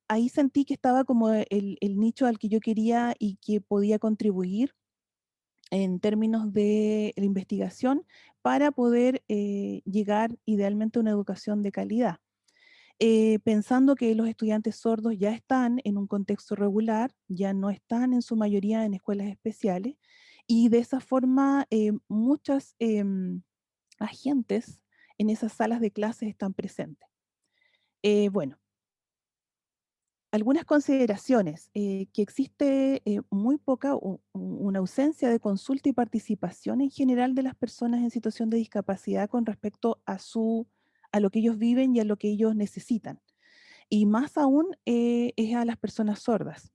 ahí sentí que estaba como el nicho al que yo quería y que podía contribuir en términos de la investigación para poder llegar idealmente a una educación de calidad. Pensando que los estudiantes sordos ya están en un contexto regular, ya no están en su mayoría en escuelas especiales, y de esa forma muchos agentes en esas salas de clases están presentes. Bueno, algunas consideraciones, que existe muy poca o una ausencia de consulta y participación en general de las personas en situación de discapacidad con respecto a lo que ellos viven y a lo que ellos necesitan. Y más aún es a las personas sordas,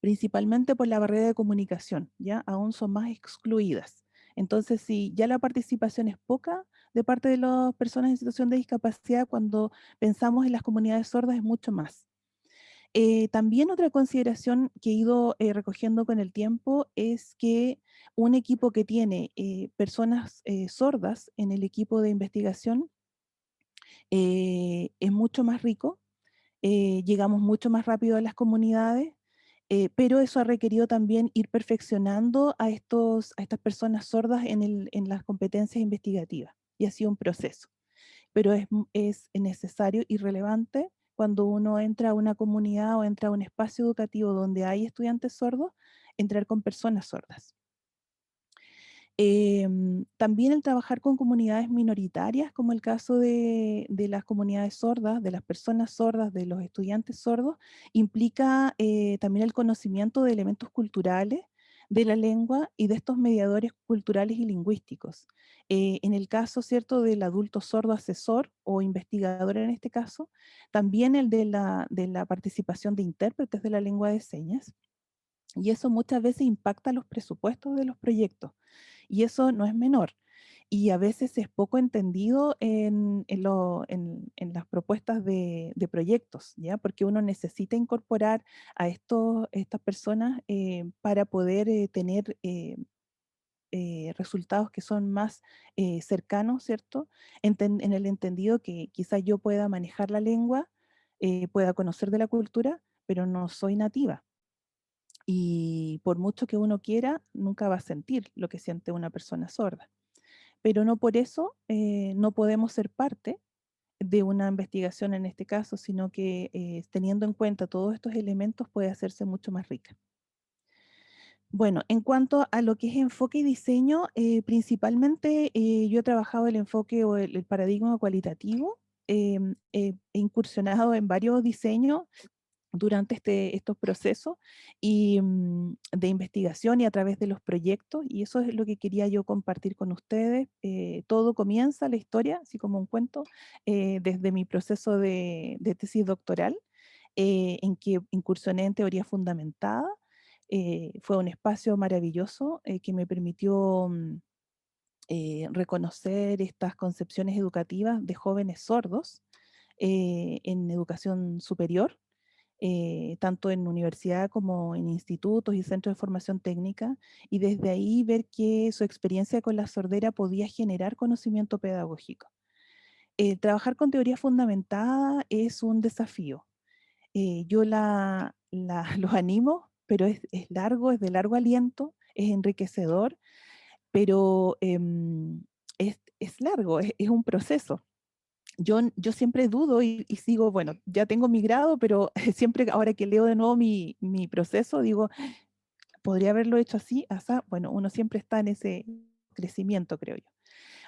principalmente por la barrera de comunicación, ¿ya? Aún son más excluidas. Entonces, si ya la participación es poca de parte de las personas en situación de discapacidad, cuando pensamos en las comunidades sordas es mucho más. También otra consideración que he ido recogiendo con el tiempo es que un equipo que tiene personas sordas en el equipo de investigación es mucho más rico, llegamos mucho más rápido a las comunidades, pero eso ha requerido también ir perfeccionando a estas personas sordas en las competencias investigativas, y ha sido un proceso, pero es necesario y relevante cuando uno entra a una comunidad o entra a un espacio educativo donde hay estudiantes sordos, entrar con personas sordas. También el trabajar con comunidades minoritarias, como el caso de las comunidades sordas, de las personas sordas, de los estudiantes sordos, implica también el conocimiento de elementos culturales de la lengua y de estos mediadores culturales y lingüísticos. En el caso, ¿cierto?, del adulto sordo asesor o investigador en este caso, también el de la participación de intérpretes de la lengua de señas, y eso muchas veces impacta los presupuestos de los proyectos, y eso no es menor. Y a veces es poco entendido en las propuestas de proyectos, ¿ya? Porque uno necesita incorporar a estas personas para poder tener resultados que son más cercanos, ¿cierto? En el entendido que quizás yo pueda manejar la lengua, pueda conocer de la cultura, pero no soy nativa. Y por mucho que uno quiera, nunca va a sentir lo que siente una persona sorda. Pero no por eso no podemos ser parte de una investigación en este caso, sino que teniendo en cuenta todos estos elementos puede hacerse mucho más rica. Bueno, en cuanto a lo que es enfoque y diseño, principalmente yo he trabajado el enfoque o el paradigma cualitativo, he incursionado en varios diseños durante estos procesos de investigación y a través de los proyectos, y eso es lo que quería yo compartir con ustedes. Todo comienza, la historia, así como un cuento, desde mi proceso de tesis doctoral, en que incursioné en teoría fundamentada. Fue un espacio maravilloso que me permitió reconocer estas concepciones educativas de jóvenes sordos en educación superior, tanto en universidad como en institutos y centros de formación técnica, y desde ahí ver que su experiencia con la sordera podía generar conocimiento pedagógico. Trabajar con teoría fundamentada es un desafío. Yo los animo, pero es largo, es de largo aliento, es enriquecedor, pero es largo, es un proceso. Yo siempre dudo y sigo, bueno, ya tengo mi grado, pero siempre ahora que leo de nuevo mi proceso, digo, podría haberlo hecho así, asá. Bueno, uno siempre está en ese crecimiento, creo yo.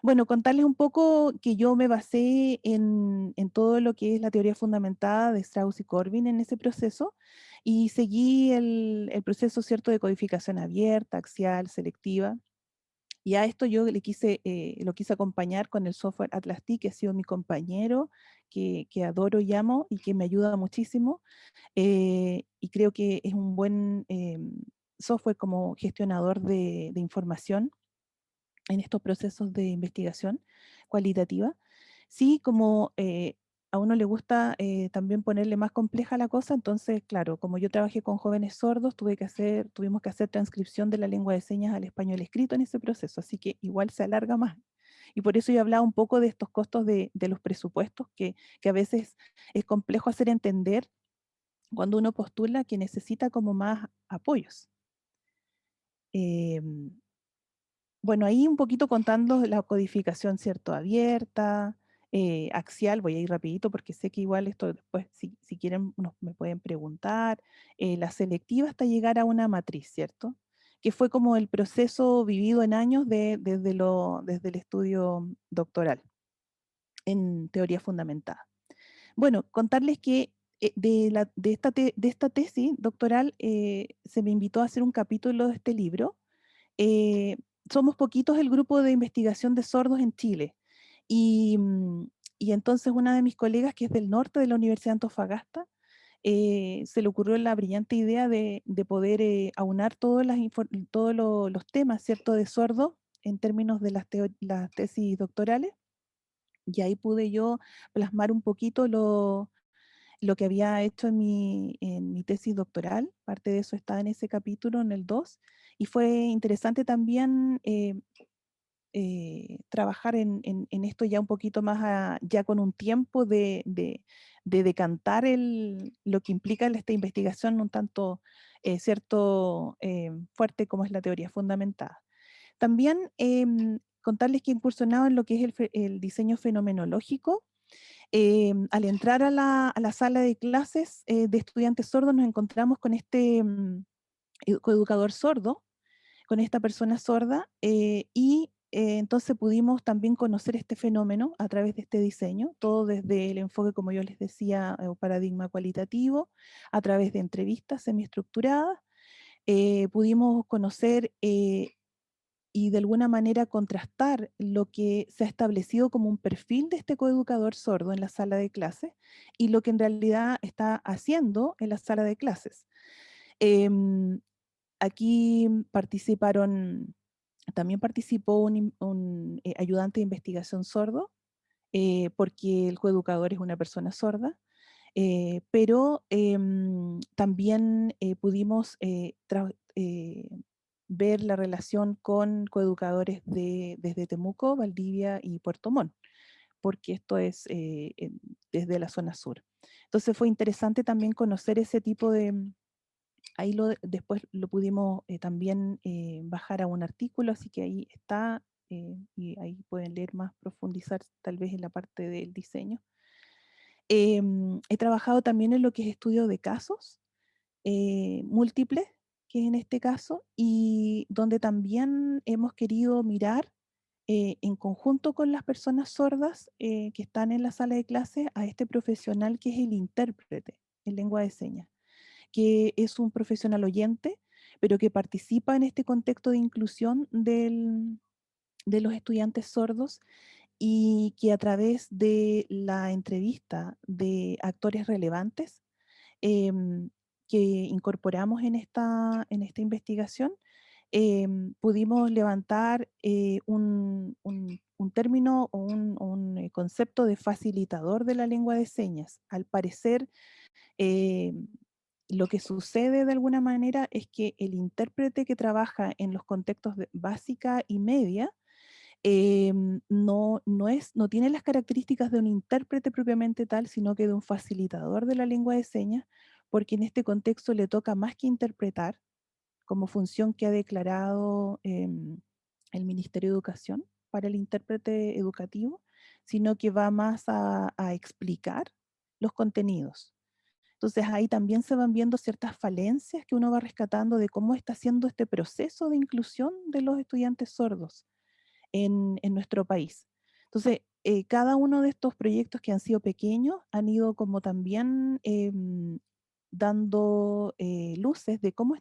Bueno, contarles un poco que yo me basé en todo lo que es la teoría fundamentada de Strauss y Corbin en ese proceso, y seguí el proceso, ¿cierto?, de codificación abierta, axial, selectiva. Y a esto yo lo quise acompañar con el software Atlas T, que ha sido mi compañero, que adoro y amo y que me ayuda muchísimo. Y creo que es un buen software como gestionador de información en estos procesos de investigación cualitativa. Sí, como a uno le gusta también ponerle más compleja la cosa, entonces, claro, como yo trabajé con jóvenes sordos, tuvimos que hacer transcripción de la lengua de señas al español escrito en ese proceso, así que igual se alarga más. Y por eso yo hablaba un poco de estos costos de los presupuestos, que a veces es complejo hacer entender cuando uno postula que necesita como más apoyos. Em, bueno, ahí un poquito contando la codificación, ¿cierto? Abierta, axial, voy a ir rapidito porque sé que igual esto después, si quieren, me pueden preguntar. La selectiva hasta llegar a una matriz, ¿cierto? Que fue como el proceso vivido en años desde el estudio doctoral en teoría fundamentada. Bueno, contarles que de esta tesis doctoral se me invitó a hacer un capítulo de este libro. eh, Somos poquitos el grupo de investigación de sordos en Chile. Y, y entonces una de mis colegas, que es del norte de la Universidad de Antofagasta, se le ocurrió la brillante idea de poder aunar todos los temas, ¿cierto?, de sordos en términos de las tesis doctorales, y ahí pude yo plasmar un poquito lo que había hecho en mi tesis doctoral. Parte de eso está en ese capítulo, en el 2, y fue interesante también trabajar en esto ya un poquito más, ya con un tiempo de decantar lo que implica esta investigación un tanto cierto fuerte como es la teoría fundamentada. También contarles que he incursionado en lo que es el diseño fenomenológico. Al entrar a la sala de clases de estudiantes sordos nos encontramos con este coeducador sordo, con esta persona sorda, y entonces pudimos también conocer este fenómeno a través de este diseño, todo desde el enfoque, como yo les decía, o paradigma cualitativo, a través de entrevistas semiestructuradas. Pudimos conocer y de alguna manera contrastar lo que se ha establecido como un perfil de este coeducador sordo en la sala de clases y lo que en realidad está haciendo en la sala de clases. Em, Aquí también participó un ayudante de investigación sordo, porque el coeducador es una persona sorda, pero también pudimos ver la relación con coeducadores desde Temuco, Valdivia y Puerto Montt, porque esto es desde la zona sur. Entonces fue interesante también conocer ese tipo de. Ahí después lo pudimos también bajar a un artículo, así que ahí está, y ahí pueden leer más, profundizar tal vez en la parte del diseño. He trabajado también en lo que es estudio de casos múltiples, que es en este caso, y donde también hemos querido mirar en conjunto con las personas sordas que están en la sala de clase a este profesional que es el intérprete en lengua de señas, que es un profesional oyente, pero que participa en este contexto de inclusión de los estudiantes sordos y que a través de la entrevista de actores relevantes em, que incorporamos en esta investigación, pudimos levantar un término o un concepto de facilitador de la lengua de señas. Al parecer, lo que sucede de alguna manera es que el intérprete que trabaja en los contextos de básica y media no tiene las características de un intérprete propiamente tal, sino que de un facilitador de la lengua de señas, porque en este contexto le toca más que interpretar, como función que ha declarado el Ministerio de Educación para el intérprete educativo, sino que va más a explicar los contenidos. Entonces ahí también se van viendo ciertas falencias que uno va rescatando de cómo está haciendo este proceso de inclusión de los estudiantes sordos en nuestro país. Entonces, cada uno de estos proyectos que han sido pequeños han ido como también dando luces de cómo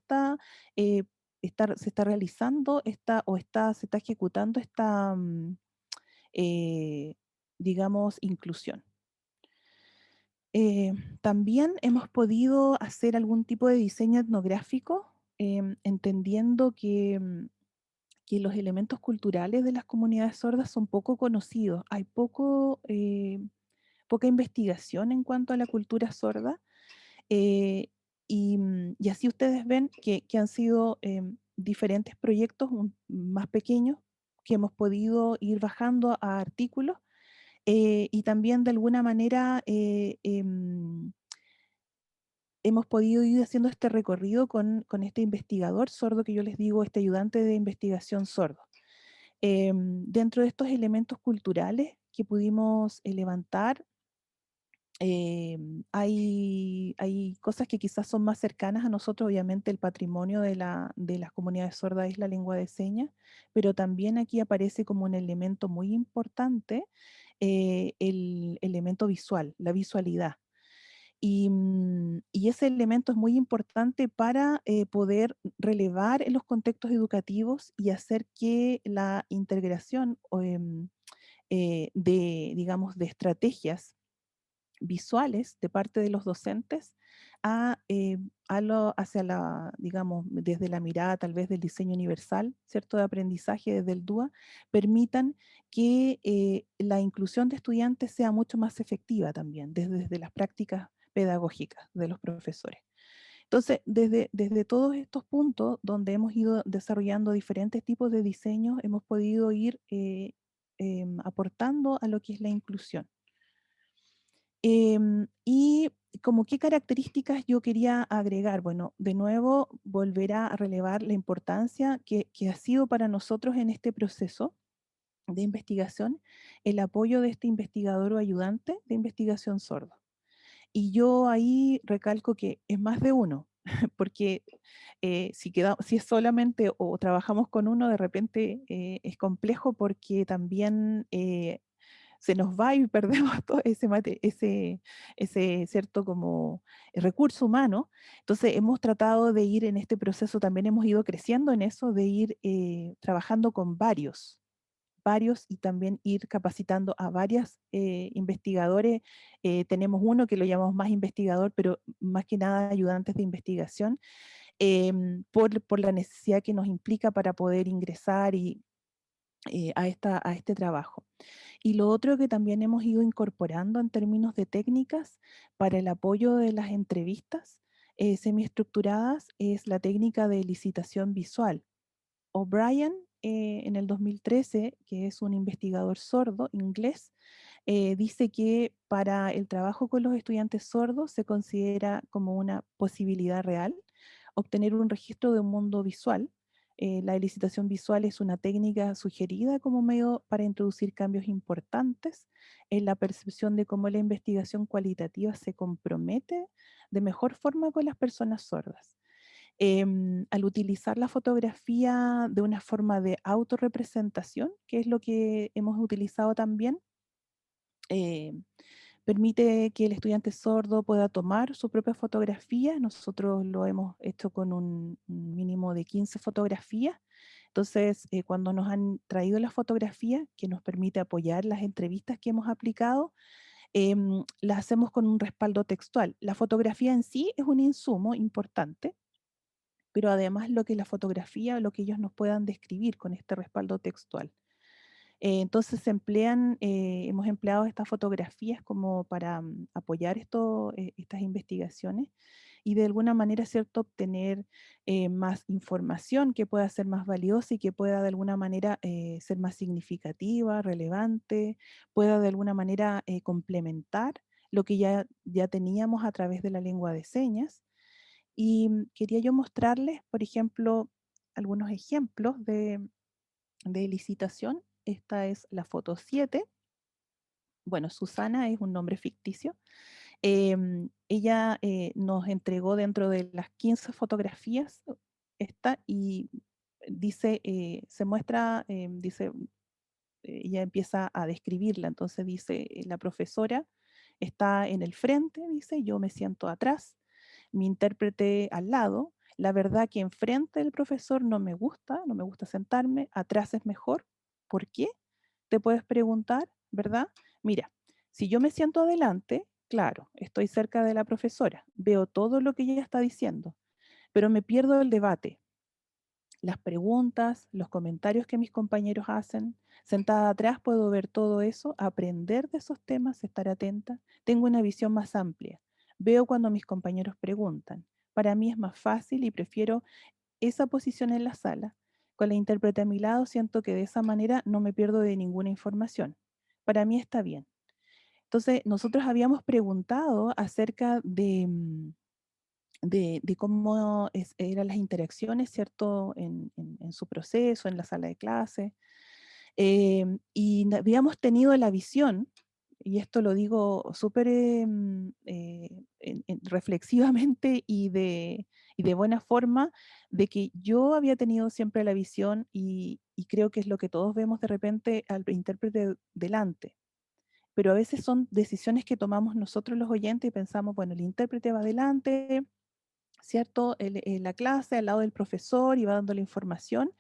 eh, se está realizando se está ejecutando esta, eh, digamos, inclusión. También hemos podido hacer algún tipo de diseño etnográfico, entendiendo que los elementos culturales de las comunidades sordas son poco conocidos. Hay poca investigación en cuanto a la cultura sorda, eh, y así ustedes ven que han sido diferentes proyectos más pequeños que hemos podido ir bajando a artículos, y también de alguna manera hemos podido ir haciendo este recorrido con este investigador sordo que yo les digo, este ayudante de investigación sordo. Dentro de estos elementos culturales que pudimos levantar, hay cosas que quizás son más cercanas a nosotros. Obviamente el patrimonio de las comunidades sordas es la lengua de señas, pero también aquí aparece como un elemento muy importante el elemento visual, la visualidad. Y ese elemento es muy importante para poder relevar en los contextos educativos y hacer que la integración digamos, de estrategias visuales de parte de los docentes hacia la, digamos, desde la mirada tal vez del diseño universal, ¿cierto? De aprendizaje desde el DUA, permitan que la inclusión de estudiantes sea mucho más efectiva también, desde las prácticas pedagógicas de los profesores. Entonces, desde todos estos puntos donde hemos ido desarrollando diferentes tipos de diseños, hemos podido ir aportando a lo que es la inclusión. Y como qué características yo quería agregar. Bueno, de nuevo volver a relevar la importancia que ha sido para nosotros en este proceso de investigación el apoyo de este investigador o ayudante de investigación sordo. Y yo ahí recalco que es más de uno, porque si es solamente o trabajamos con uno, de repente es complejo porque también se nos va y perdemos todo ese cierto como recurso humano. Entonces hemos tratado de ir en este proceso, también hemos ido creciendo en eso, de ir trabajando con varios y también ir capacitando a varios investigadores. Tenemos uno que lo llamamos más investigador, pero más que nada ayudantes de investigación, por la necesidad que nos implica para poder ingresar a este trabajo. Y lo otro que también hemos ido incorporando en términos de técnicas para el apoyo de las entrevistas semiestructuradas es la técnica de licitación visual. O'Brien, en el 2013, que es un investigador sordo inglés, dice que para el trabajo con los estudiantes sordos se considera como una posibilidad real obtener un registro de un mundo visual. La elicitación visual es una técnica sugerida como medio para introducir cambios importantes en la percepción de cómo la investigación cualitativa se compromete de mejor forma con las personas sordas. Al utilizar la fotografía de una forma de autorrepresentación, que es lo que hemos utilizado también, eh, permite que el estudiante sordo pueda tomar su propia fotografía. Nosotros lo hemos hecho con un mínimo de 15 fotografías. Entonces, cuando nos han traído las fotografías, que nos permite apoyar las entrevistas que hemos aplicado, las hacemos con un respaldo textual. La fotografía en sí es un insumo importante, pero además lo que la fotografía, lo que ellos nos puedan describir con este respaldo textual. Entonces hemos empleado estas fotografías como para apoyar estas investigaciones y de alguna manera, ¿cierto?, obtener más información que pueda ser más valiosa y que pueda de alguna manera ser más significativa, relevante, pueda de alguna manera complementar lo que ya teníamos a través de la lengua de señas. Y quería yo mostrarles, por ejemplo, algunos ejemplos de licitación. Esta es la foto 7. Bueno, Susana es un nombre ficticio. Ella nos entregó dentro de las 15 fotografías esta y dice, se muestra, dice, ella empieza a describirla. Entonces dice, la profesora está en el frente, dice, yo me siento atrás, mi intérprete al lado. La verdad que enfrente del profesor no me gusta sentarme, atrás es mejor. ¿Por qué? Te puedes preguntar, ¿verdad? Mira, si yo me siento adelante, claro, estoy cerca de la profesora, veo todo lo que ella está diciendo, pero me pierdo el debate, las preguntas, los comentarios que mis compañeros hacen. Sentada atrás puedo ver todo eso, aprender de esos temas, estar atenta. Tengo una visión más amplia. Veo cuando mis compañeros preguntan. Para mí es más fácil y prefiero esa posición en la sala. Con la intérprete a mi lado siento que de esa manera no me pierdo de ninguna información. Para mí está bien. Entonces, nosotros habíamos preguntado acerca de cómo eran las interacciones, ¿cierto?, en su proceso, en la sala de clase. Y habíamos tenido la visión, y esto lo digo súper reflexivamente y de buena forma, de que yo había tenido siempre la visión y creo que es lo que todos vemos de repente al intérprete delante. Pero a veces son decisiones que tomamos nosotros los oyentes y pensamos, bueno, el intérprete va adelante, ¿cierto? La clase al lado del profesor y va dando la información.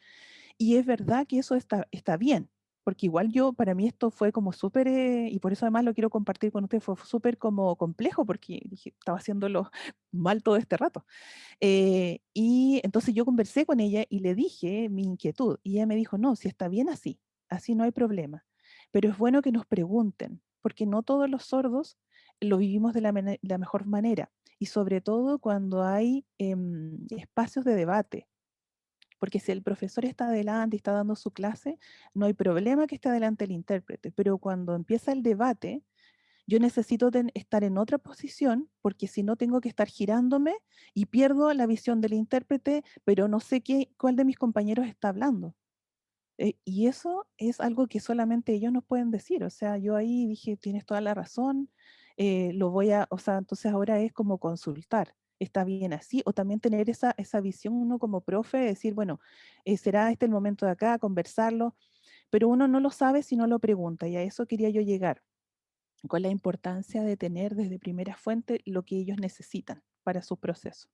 Y es verdad que eso está bien, porque igual yo, para mí esto fue como súper, y por eso además lo quiero compartir con ustedes, fue súper como complejo, porque dije, estaba haciéndolo mal todo este rato. Y entonces yo conversé con ella y le dije mi inquietud, y ella me dijo, no, si está bien así, así no hay problema, pero es bueno que nos pregunten, porque no todos los sordos lo vivimos de la mejor manera, y sobre todo cuando hay espacios de debate. Porque si el profesor está adelante y está dando su clase, no hay problema que esté adelante el intérprete, pero cuando empieza el debate, yo necesito estar en otra posición, porque si no tengo que estar girándome y pierdo la visión del intérprete, pero no sé cuál de mis compañeros está hablando. Y eso es algo que solamente ellos nos pueden decir. O sea, yo ahí dije, tienes toda la razón, o sea, entonces ahora es como consultar. ¿Está bien así? O también tener esa visión uno como profe, decir, bueno, ¿será este el momento de acá, conversarlo? Pero uno no lo sabe si no lo pregunta, y a eso quería yo llegar, con la importancia de tener desde primera fuente lo que ellos necesitan para su proceso.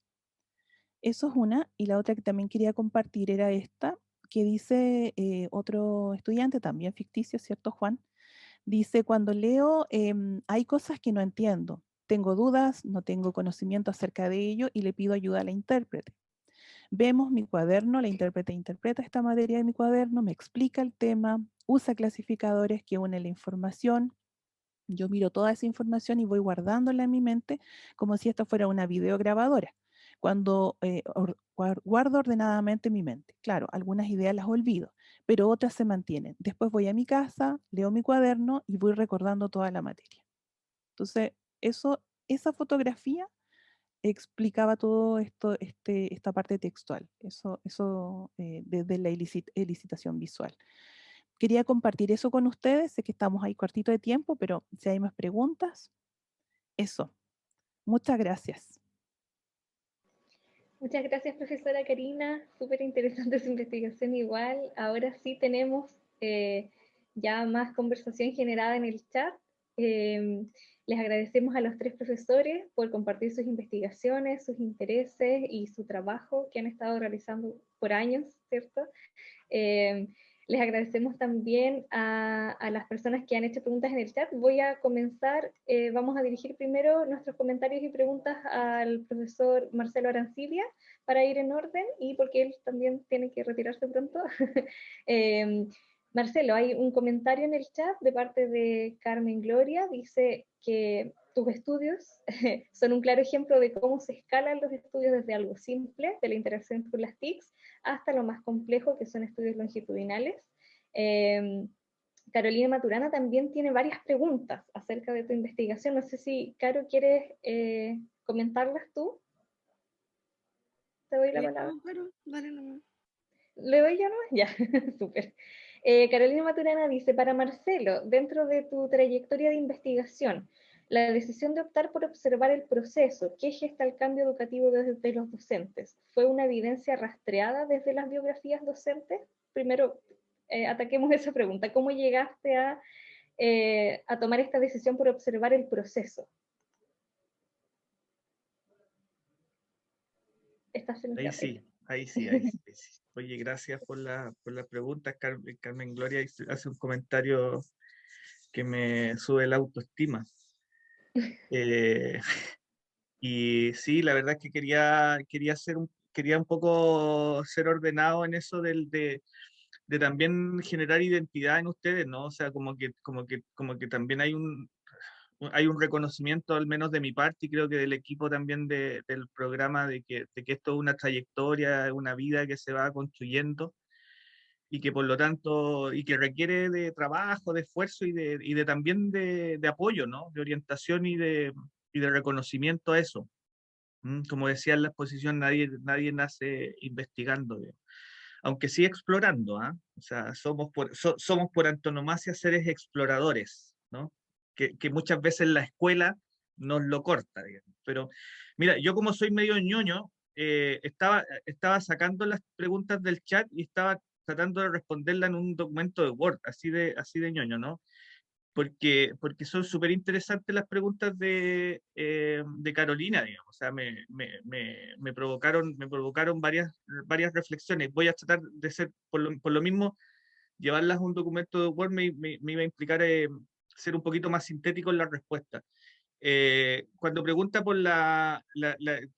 Eso es una, y la otra que también quería compartir era esta, que dice otro estudiante, también ficticio, ¿cierto, Juan? Dice, cuando leo, hay cosas que no entiendo, tengo dudas, no tengo conocimiento acerca de ello y le pido ayuda a la intérprete. Vemos mi cuaderno, la intérprete interpreta esta materia de mi cuaderno, me explica el tema, usa clasificadores que unen la información. Yo miro toda esa información y voy guardándola en mi mente como si esta fuera una videograbadora. Cuando guardo ordenadamente mi mente. Claro, algunas ideas las olvido, pero otras se mantienen. Después voy a mi casa, leo mi cuaderno y voy recordando toda la materia. Entonces, esa fotografía explicaba todo esto, esta parte textual, eso desde la elicitación visual. Quería compartir eso con ustedes, sé que estamos ahí cortito de tiempo, pero si hay más preguntas, eso. Muchas gracias. Muchas gracias, profesora Karina. Súper interesante su investigación igual. Ahora sí tenemos ya más conversación generada en el chat. Les agradecemos a los tres profesores por compartir sus investigaciones, sus intereses y su trabajo que han estado realizando por años, ¿cierto? Les agradecemos también a las personas que han hecho preguntas en el chat. Voy a comenzar, vamos a dirigir primero nuestros comentarios y preguntas al profesor Marcelo Arancibia para ir en orden y porque él también tiene que retirarse pronto. Marcelo, hay un comentario en el chat de parte de Carmen Gloria, dice que tus estudios son un claro ejemplo de cómo se escalan los estudios desde algo simple, de la interacción con las TICs, hasta lo más complejo, que son estudios longitudinales. Carolina Maturana también tiene varias preguntas acerca de tu investigación. No sé si, Caro, quieres comentarlas tú. Te doy la palabra. No, claro, dale nomás. ¿Le doy yo nomás? Ya, súper. Carolina Maturana dice, para Marcelo, dentro de tu trayectoria de investigación, la decisión de optar por observar el proceso, ¿qué gesta el cambio educativo desde los docentes? ¿Fue una evidencia rastreada desde las biografías docentes? Primero, ataquemos esa pregunta. ¿Cómo llegaste a tomar esta decisión por observar el proceso? ¿Estás Ahí sí, ahí sí, ahí sí, ahí sí. Oye, gracias por la pregunta. Carmen Gloria hace un comentario que me sube la autoestima. Y sí, la verdad es que quería un poco ser ordenado en eso de también generar identidad en ustedes, ¿no? O sea, como que también hay un reconocimiento, al menos de mi parte, y creo que del equipo también del programa, de que esto es una trayectoria, una vida que se va construyendo y que por lo tanto, y que requiere de trabajo, de esfuerzo y de también de apoyo, ¿no? De orientación y de reconocimiento a eso. Como decía en la exposición, nadie nace investigando, aunque sí explorando, ¿ah? O sea, somos por antonomasia seres exploradores, ¿no? Que muchas veces la escuela nos lo corta, digamos. Pero mira, yo como soy medio ñoño, estaba sacando las preguntas del chat y estaba tratando de responderla en un documento de Word, así de ñoño, ¿no? Porque son súper interesantes las preguntas de Carolina, digamos. O sea, me provocaron varias reflexiones. Voy a tratar de ser, por lo mismo, llevarlas a un documento de Word me iba a implicar ser un poquito más sintético en la respuesta. Cuando pregunta por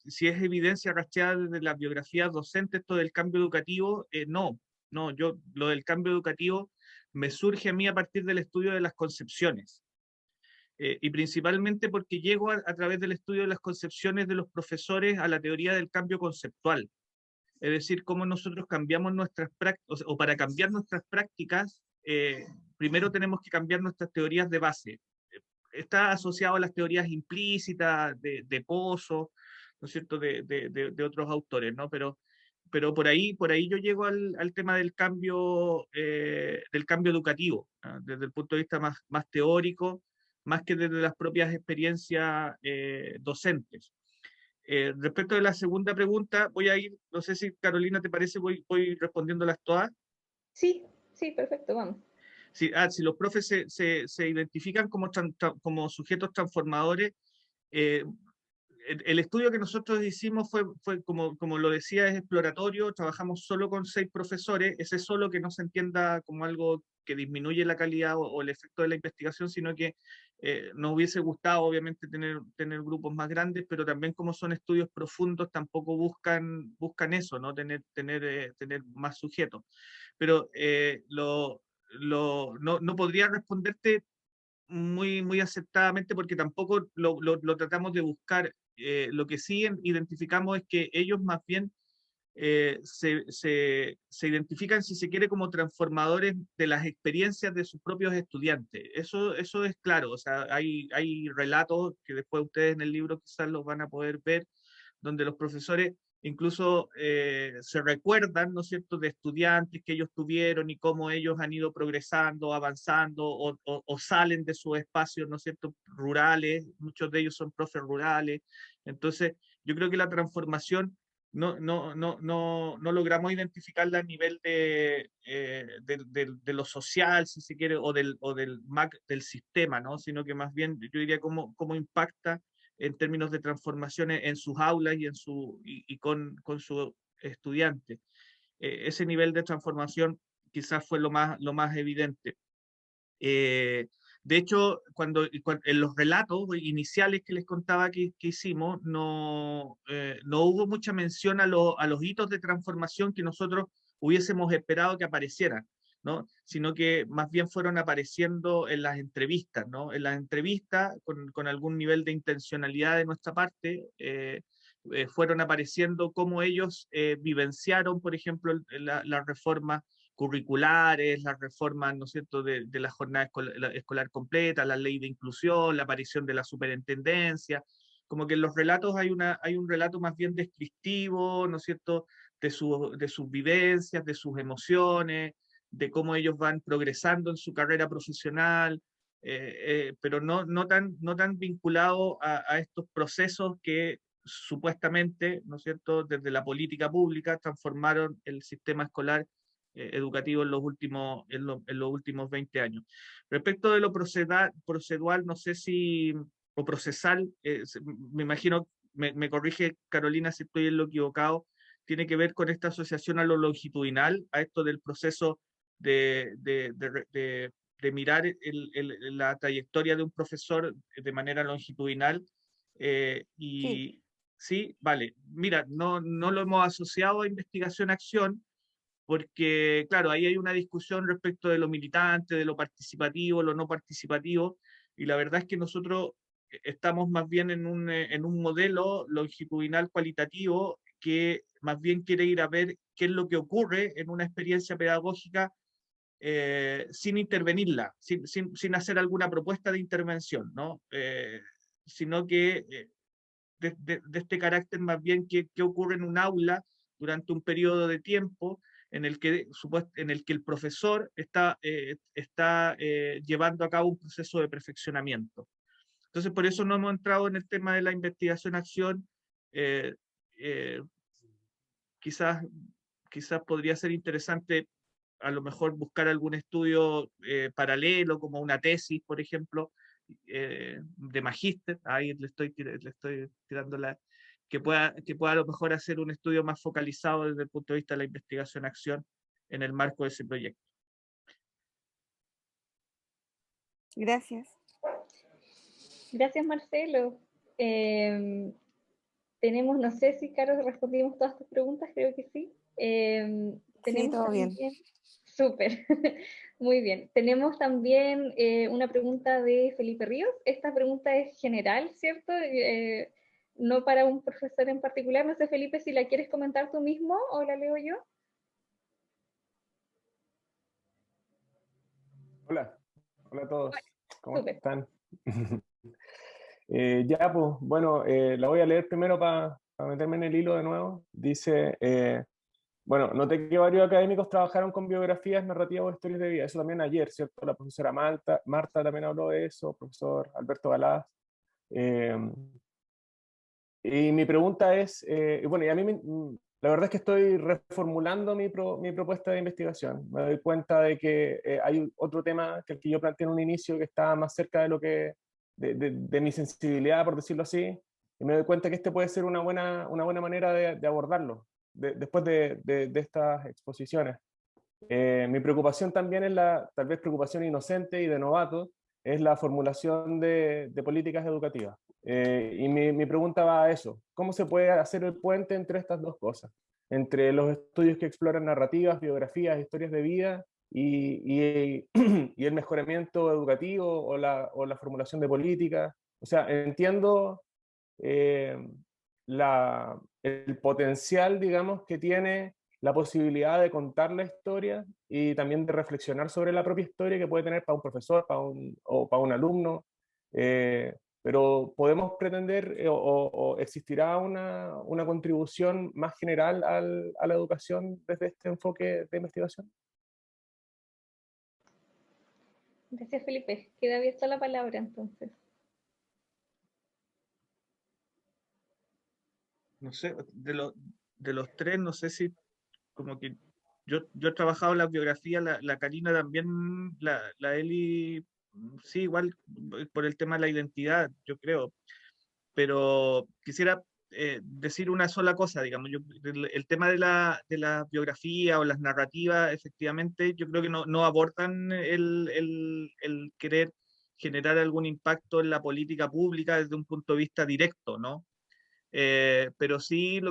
si es evidencia rastreada desde las biografías docentes esto del cambio educativo, no, lo del cambio educativo me surge a mí a partir del estudio de las concepciones. Y principalmente porque llego a través del estudio de las concepciones de los profesores a la teoría del cambio conceptual. Es decir, cómo nosotros cambiamos nuestras prácticas, o para cambiar nuestras prácticas, primero tenemos que cambiar nuestras teorías de base. Está asociado a las teorías implícitas de Pozo, ¿no es cierto?, de otros autores, ¿no? Pero por ahí yo llego al tema del cambio educativo, ¿no? Desde el punto de vista más teórico, más que desde las propias experiencias docentes. Respecto de la segunda pregunta, voy a ir, no sé si Carolina te parece, voy respondiéndolas todas. Sí, sí, perfecto, vamos. Si los profes se identifican como sujetos transformadores, el estudio que nosotros hicimos fue como lo decía, es exploratorio, trabajamos solo con 6 profesores, ese solo que no se entienda como algo que disminuye la calidad o el efecto de la investigación, sino que nos hubiese gustado obviamente tener grupos más grandes, pero también como son estudios profundos tampoco buscan eso, ¿no? Tener más sujetos. Pero no podría responderte muy acertadamente porque tampoco lo tratamos de buscar. Lo que sí identificamos es que ellos más bien se identifican, si se quiere, como transformadores de las experiencias de sus propios estudiantes. Eso es claro, o sea, hay relatos que después ustedes en el libro quizás los van a poder ver, donde los profesores incluso se recuerdan, ¿no es cierto?, de estudiantes que ellos tuvieron y cómo ellos han ido progresando, avanzando o salen de sus espacios, ¿no es cierto?, rurales, muchos de ellos son profes rurales. Entonces, yo creo que la transformación no logramos identificarla a nivel de lo social, si se quiere, o del sistema, ¿no? Sino que más bien yo diría cómo impacta en términos de transformaciones en sus aulas y con sus estudiantes. Ese nivel de transformación quizás fue lo más evidente. De hecho, en los relatos iniciales que les contaba que hicimos, no hubo mucha mención a los hitos de transformación que nosotros hubiésemos esperado que aparecieran, ¿no? Sino que más bien fueron apareciendo en las entrevistas, ¿no? En las entrevistas, con algún nivel de intencionalidad de nuestra parte, fueron apareciendo cómo ellos vivenciaron, por ejemplo, la reforma curriculares, las reformas, ¿no es cierto?, de la jornada escolar completa, la ley de inclusión, la aparición de la superintendencia, como que en los relatos hay un relato más bien descriptivo, ¿no es cierto?, de sus vivencias, de sus emociones, de cómo ellos van progresando en su carrera profesional, pero no tan vinculado a estos procesos que supuestamente, ¿no es cierto?, desde la política pública transformaron el sistema escolar educativo en los últimos 20 años. Respecto de lo procedual, no sé si, o procesal, me imagino, me corrige Carolina si estoy en lo equivocado, tiene que ver con esta asociación a lo longitudinal, a esto del proceso de mirar la trayectoria de un profesor de manera longitudinal. Sí. Sí, vale. Mira, no lo hemos asociado a investigación-acción, porque, claro, ahí hay una discusión respecto de lo militante, de lo participativo, lo no participativo, y la verdad es que nosotros estamos más bien en un modelo longitudinal cualitativo que más bien quiere ir a ver qué es lo que ocurre en una experiencia pedagógica sin intervenirla, sin hacer alguna propuesta de intervención, ¿no? Sino que de este carácter más bien qué ocurre en un aula durante un periodo de tiempo en el que el profesor está llevando a cabo un proceso de perfeccionamiento. Entonces, por eso no hemos entrado en el tema de la investigación-acción. Eh, eh, quizás podría ser interesante a lo mejor buscar algún estudio paralelo, como una tesis, por ejemplo, de magíster. Ahí le estoy tirando que pueda a lo mejor hacer un estudio más focalizado desde el punto de vista de la investigación-acción en el marco de ese proyecto. Gracias. Gracias, Marcelo. Tenemos, no sé si, Caro, respondimos todas tus preguntas, creo que sí. Tenemos todo bien. Súper, muy bien. Tenemos también una pregunta de Felipe Ríos. Esta pregunta es general, ¿cierto? No para un profesor en particular. No sé, Felipe, si la quieres comentar tú mismo o la leo yo. Hola, hola a todos. ¿Cómo Súper. están? Ya, pues, bueno, la voy a leer primero para meterme en el hilo de nuevo. Dice, bueno, noté que varios académicos trabajaron con biografías, narrativas o historias de vida. Eso también ayer, ¿cierto? La profesora Marta también habló de eso, profesor Alberto Galás. Y mi pregunta es, bueno, y a mí la verdad es que estoy reformulando mi propuesta de investigación. Me doy cuenta de que hay otro tema que el que yo planteé en un inicio que está más cerca de lo que de mi sensibilidad, por decirlo así, y me doy cuenta que este puede ser una buena manera de abordarlo después de estas exposiciones. Mi preocupación también es tal vez preocupación inocente y de novato, es la formulación de políticas educativas. Y mi pregunta va a eso. ¿Cómo se puede hacer el puente entre estas dos cosas? Entre los estudios que exploran narrativas, biografías, historias de vida y el mejoramiento educativo o la formulación de políticas. O sea, entiendo eh, el potencial, digamos, que tiene la posibilidad de contar la historia y también de reflexionar sobre la propia historia que puede tener para un profesor o para un alumno. Pero podemos pretender o existirá una contribución más general a la educación desde este enfoque de investigación. Gracias, Felipe. Queda abierta la palabra, entonces. No sé, de los tres, no sé si como que yo he trabajado en la biografía, la Karina también, la Eli, sí, igual por el tema de la identidad, yo creo, pero quisiera decir una sola cosa, digamos, el tema de la biografía o las narrativas, efectivamente, yo creo que no abordan el querer generar algún impacto en la política pública desde un punto de vista directo, ¿no? Pero sí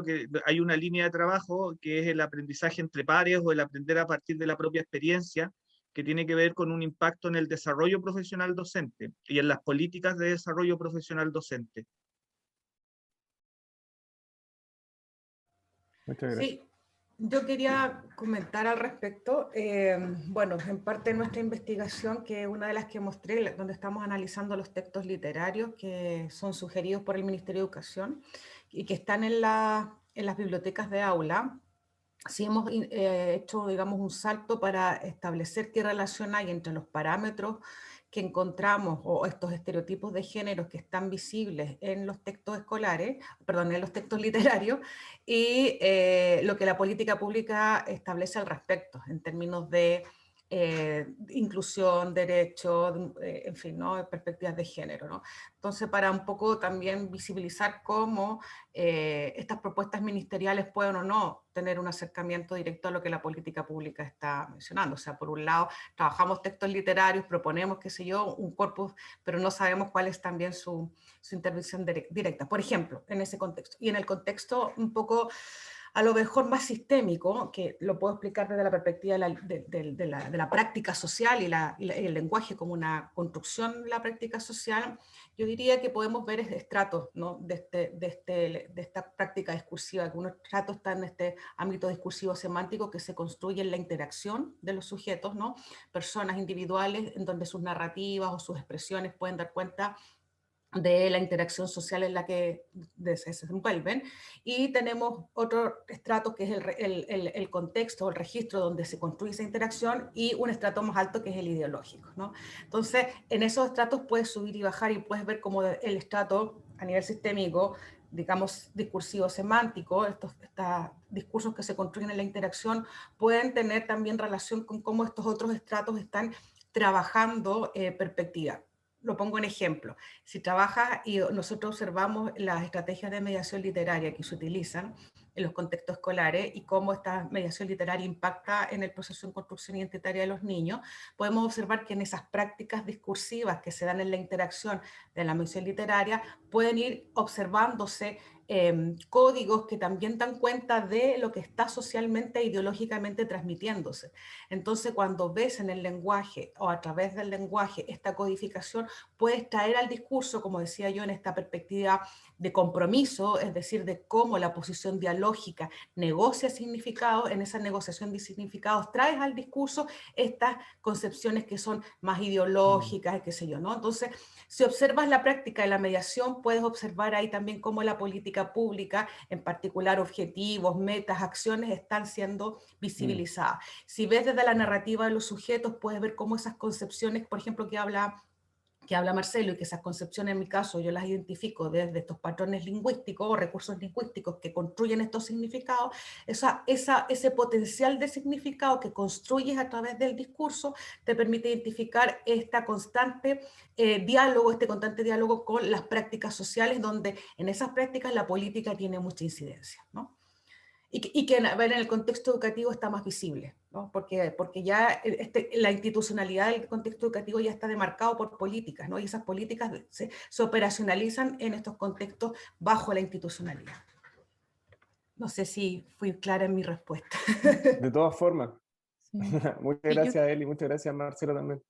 hay una línea de trabajo que es el aprendizaje entre pares o el aprender a partir de la propia experiencia, que tiene que ver con un impacto en el desarrollo profesional docente y en las políticas de desarrollo profesional docente. Muchas gracias. Sí, yo quería comentar al respecto. Bueno, en parte de nuestra investigación, que una de las que mostré, donde estamos analizando los textos literarios que son sugeridos por el Ministerio de Educación y que están en las bibliotecas de aula, sí hemos hecho, digamos, un salto para establecer qué relación hay entre los parámetros que encontramos o estos estereotipos de género que están visibles en los textos escolares, perdón, en los textos literarios, y lo que la política pública establece al respecto, en términos de inclusión, derechos, en fin, ¿no? Perspectivas de género, ¿no? Entonces, para un poco también visibilizar cómo estas propuestas ministeriales pueden o no tener un acercamiento directo a lo que la política pública está mencionando. O sea, por un lado, trabajamos textos literarios, proponemos, qué sé yo, un corpus, pero no sabemos cuál es también su intervención directa. Por ejemplo, en ese contexto. Y en el contexto un poco a lo mejor más sistémico, que lo puedo explicar desde la perspectiva de la práctica social y el lenguaje como una construcción de la práctica social, yo diría que podemos ver estratos, ¿no? de esta práctica discursiva. Algunos estratos están en este ámbito discursivo semántico que se construye en la interacción de los sujetos, ¿no? Personas individuales en donde sus narrativas o sus expresiones pueden dar cuenta de la interacción social en la que se desenvuelven, y tenemos otro estrato que es el contexto, el registro donde se construye esa interacción, y un estrato más alto que es el ideológico, ¿no? Entonces, en esos estratos puedes subir y bajar y puedes ver cómo el estrato a nivel sistémico, digamos, discursivo semántico, estos discursos que se construyen en la interacción pueden tener también relación con cómo estos otros estratos están trabajando perspectiva. Lo pongo en ejemplo. Si trabajas y nosotros observamos las estrategias de mediación literaria que se utilizan, en los contextos escolares y cómo esta mediación literaria impacta en el proceso de construcción identitaria de los niños, podemos observar que en esas prácticas discursivas que se dan en la interacción de la mediación literaria pueden ir observándose códigos que también dan cuenta de lo que está socialmente e ideológicamente transmitiéndose. Entonces, cuando ves en el lenguaje o a través del lenguaje esta codificación, puedes traer al discurso, como decía yo, en esta perspectiva de compromiso, es decir, de cómo la posición dialógica negocia significados, en esa negociación de significados traes al discurso estas concepciones que son más ideológicas, qué sé yo, ¿no? Entonces, si observas la práctica de la mediación, puedes observar ahí también cómo la política pública, en particular objetivos, metas, acciones, están siendo visibilizadas. Si ves desde la narrativa de los sujetos, puedes ver cómo esas concepciones, por ejemplo, que habla Marcelo, y que esas concepciones en mi caso yo las identifico desde estos patrones lingüísticos o recursos lingüísticos que construyen estos significados, ese potencial de significado que construyes a través del discurso te permite identificar este constante diálogo con las prácticas sociales, donde en esas prácticas la política tiene mucha incidencia, ¿no? Y que en el contexto educativo está más visible, ¿no? Porque ya la institucionalidad del contexto educativo ya está demarcado por políticas, ¿no? Y esas políticas se operacionalizan en estos contextos bajo la institucionalidad. No sé si fui clara en mi respuesta. De todas formas. Sí. Muchas gracias, Eli, muchas gracias, Marcelo, también.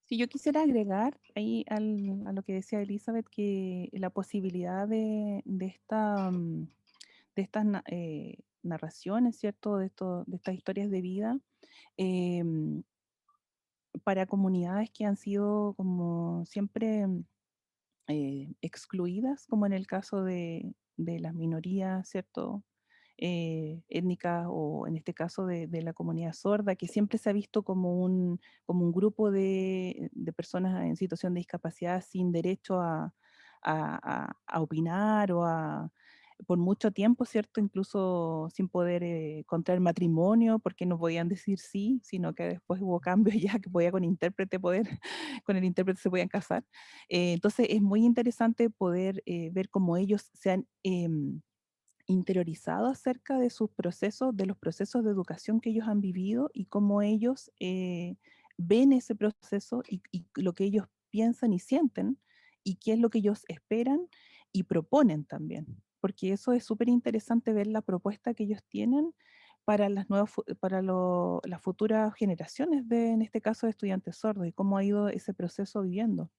Si yo quisiera agregar ahí a lo que decía Elizabeth, que la posibilidad de estas narraciones, ¿cierto? De estas historias de vida, para comunidades que han sido como siempre excluidas, como en el caso de las minorías, ¿cierto? Étnicas, o en este caso de la comunidad sorda, que siempre se ha visto como un grupo de personas en situación de discapacidad sin derecho a opinar o por mucho tiempo, ¿cierto? Incluso sin poder contraer matrimonio, porque no podían decir sí, sino que después hubo cambios ya que podía con intérprete con el intérprete se podían casar. Entonces es muy interesante poder ver cómo ellos se han interiorizado acerca de sus procesos, de los procesos de educación que ellos han vivido y cómo ellos ven ese proceso y lo que ellos piensan y sienten y qué es lo que ellos esperan y proponen también. Porque eso es súper interesante ver la propuesta que ellos tienen para las las futuras generaciones en este caso, de estudiantes sordos y cómo ha ido ese proceso viviendo.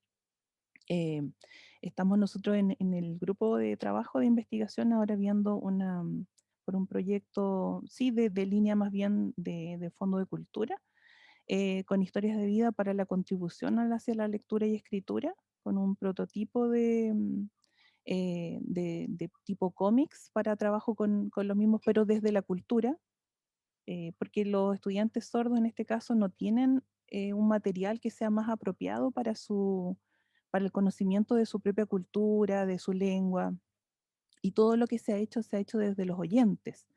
Estamos nosotros en el grupo de trabajo de investigación ahora viendo por un proyecto, sí, de línea más bien de fondo de cultura, con historias de vida para la contribución hacia la lectura y escritura, con un prototipo de tipo cómics para trabajo con los mismos, pero desde la cultura, porque los estudiantes sordos en este caso no tienen un material que sea más apropiado para el conocimiento de su propia cultura, de su lengua, y todo lo que se ha hecho desde los oyentes.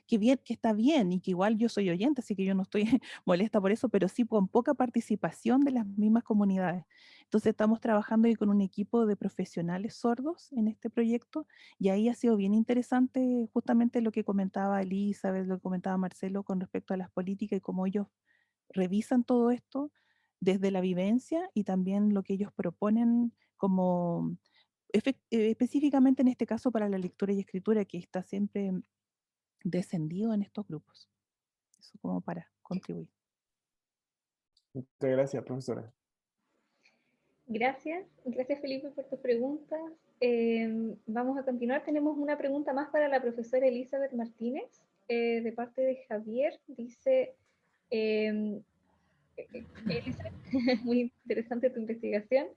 Que está bien, y que igual yo soy oyente, así que yo no estoy molesta por eso, pero sí con poca participación de las mismas comunidades. Entonces estamos trabajando ahí con un equipo de profesionales sordos en este proyecto, y ahí ha sido bien interesante justamente lo que comentaba Elizabeth, lo que comentaba Marcelo con respecto a las políticas y cómo ellos revisan todo esto desde la vivencia y también lo que ellos proponen como específicamente en este caso para la lectura y escritura, que está siempre descendido en estos grupos. Eso como para contribuir. Muchas gracias, profesora. Gracias Felipe por tus preguntas. Vamos a continuar. Tenemos una pregunta más para la profesora Elizabeth Martínez, de parte de Javier. Dice, Elizabeth, muy interesante tu investigación.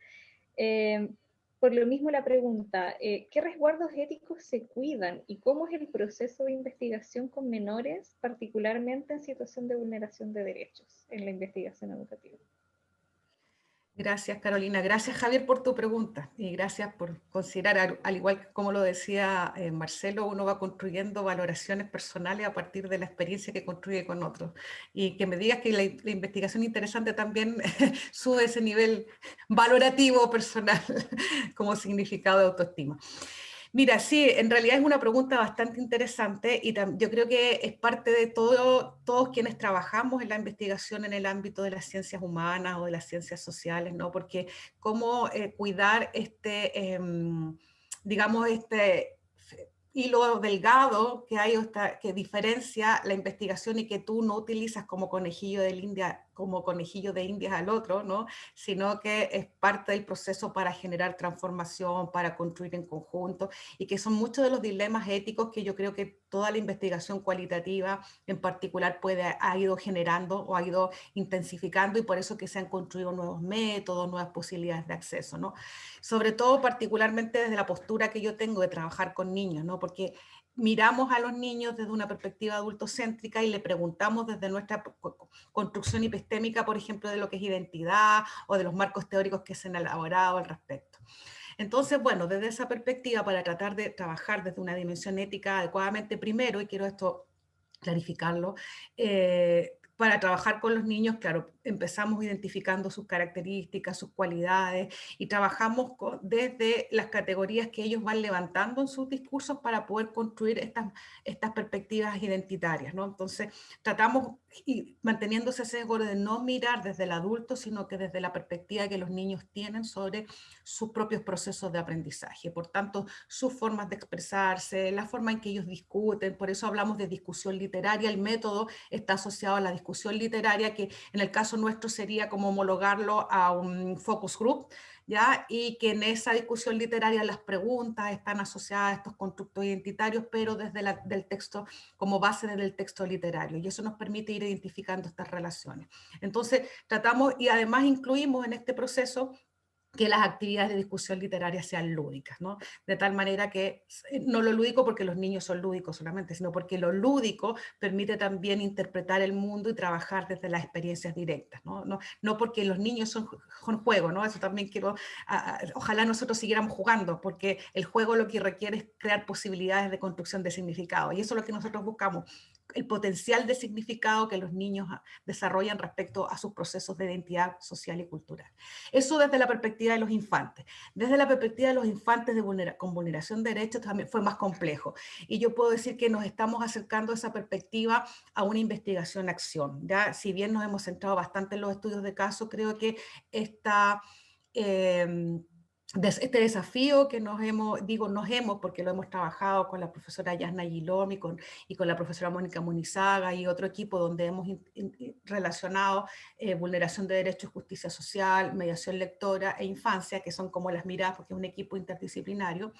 Por lo mismo la pregunta, ¿qué resguardos éticos se cuidan y cómo es el proceso de investigación con menores, particularmente en situación de vulneración de derechos en la investigación educativa? Gracias, Carolina. Gracias, Javier, por tu pregunta. Y gracias por considerar, al igual que como lo decía Marcelo, uno va construyendo valoraciones personales a partir de la experiencia que construye con otros. Y que me digas que la investigación interesante también sube ese nivel valorativo personal como significado de autoestima. Mira, sí, en realidad es una pregunta bastante interesante y yo creo que es parte de todos quienes trabajamos en la investigación en el ámbito de las ciencias humanas o de las ciencias sociales, ¿no? Porque cómo cuidar digamos, hilo delgado que hay, que diferencia la investigación y que tú no utilizas como conejillo de India, como conejillo de Indias al otro, ¿no? Sino que es parte del proceso para generar transformación, para construir en conjunto, y que son muchos de los dilemas éticos que yo creo que toda la investigación cualitativa en particular ha ido generando o ha ido intensificando, y por eso que se han construido nuevos métodos, nuevas posibilidades de acceso, ¿no? Sobre todo particularmente desde la postura que yo tengo de trabajar con niños, ¿no? Porque miramos a los niños desde una perspectiva adultocéntrica y le preguntamos desde nuestra construcción epistémica, por ejemplo, de lo que es identidad o de los marcos teóricos que se han elaborado al respecto. Entonces, bueno, desde esa perspectiva, para tratar de trabajar desde una dimensión ética adecuadamente, primero, y quiero esto clarificarlo, para trabajar con los niños, claro, empezamos identificando sus características, sus cualidades, y trabajamos desde las categorías que ellos van levantando en sus discursos para poder construir estas perspectivas identitarias, ¿no? Entonces, tratamos, y manteniendo ese sesgo de no mirar desde el adulto, sino que desde la perspectiva que los niños tienen sobre sus propios procesos de aprendizaje. Por tanto, sus formas de expresarse, la forma en que ellos discuten, por eso hablamos de discusión literaria. El método está asociado a la discusión literaria, que en el caso nuestro sería como homologarlo a un focus group, ¿ya? Y que en esa discusión literaria las preguntas están asociadas a estos constructos identitarios, pero desde del texto, como base del texto literario, y eso nos permite ir identificando estas relaciones. Entonces tratamos, y además incluimos en este proceso que las actividades de discusión literaria sean lúdicas, ¿no? De tal manera que, no lo lúdico porque los niños son lúdicos solamente, sino porque lo lúdico permite también interpretar el mundo y trabajar desde las experiencias directas, ¿no? No porque los niños son juego, ¿no? Eso también quiero, ojalá nosotros siguiéramos jugando, porque el juego lo que requiere es crear posibilidades de construcción de significado, y eso es lo que nosotros buscamos, el potencial de significado que los niños desarrollan respecto a sus procesos de identidad social y cultural. Eso desde la perspectiva de los infantes. Desde la perspectiva de los infantes con vulneración de derechos también fue más complejo. Y yo puedo decir que nos estamos acercando a esa perspectiva a una investigación-acción. ¿Ya? Si bien nos hemos centrado bastante en los estudios de caso, creo que esta... este desafío que nos hemos, porque lo hemos trabajado con la profesora Yasna Gilom y con la profesora Mónica Munizaga y otro equipo donde hemos relacionado vulneración de derechos, justicia social, mediación lectora e infancia, que son como las miradas, porque es un equipo interdisciplinario,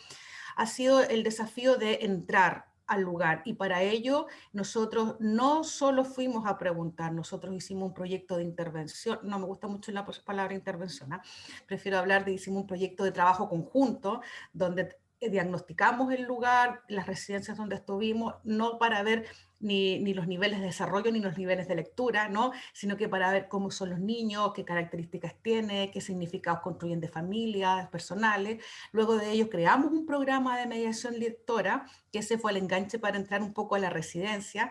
ha sido el desafío de entrar al lugar, y para ello nosotros no solo fuimos a preguntar, nosotros hicimos un proyecto de intervención, no me gusta mucho la palabra intervención, ¿eh? Prefiero hablar de hicimos un proyecto de trabajo conjunto, donde diagnosticamos el lugar, las residencias donde estuvimos, no para ver ni los niveles de desarrollo ni los niveles de lectura, ¿no? Sino que para ver cómo son los niños, qué características tiene, qué significados construyen de familias, personales. Luego de ello creamos un programa de mediación lectora, que ese fue el enganche para entrar un poco a la residencia.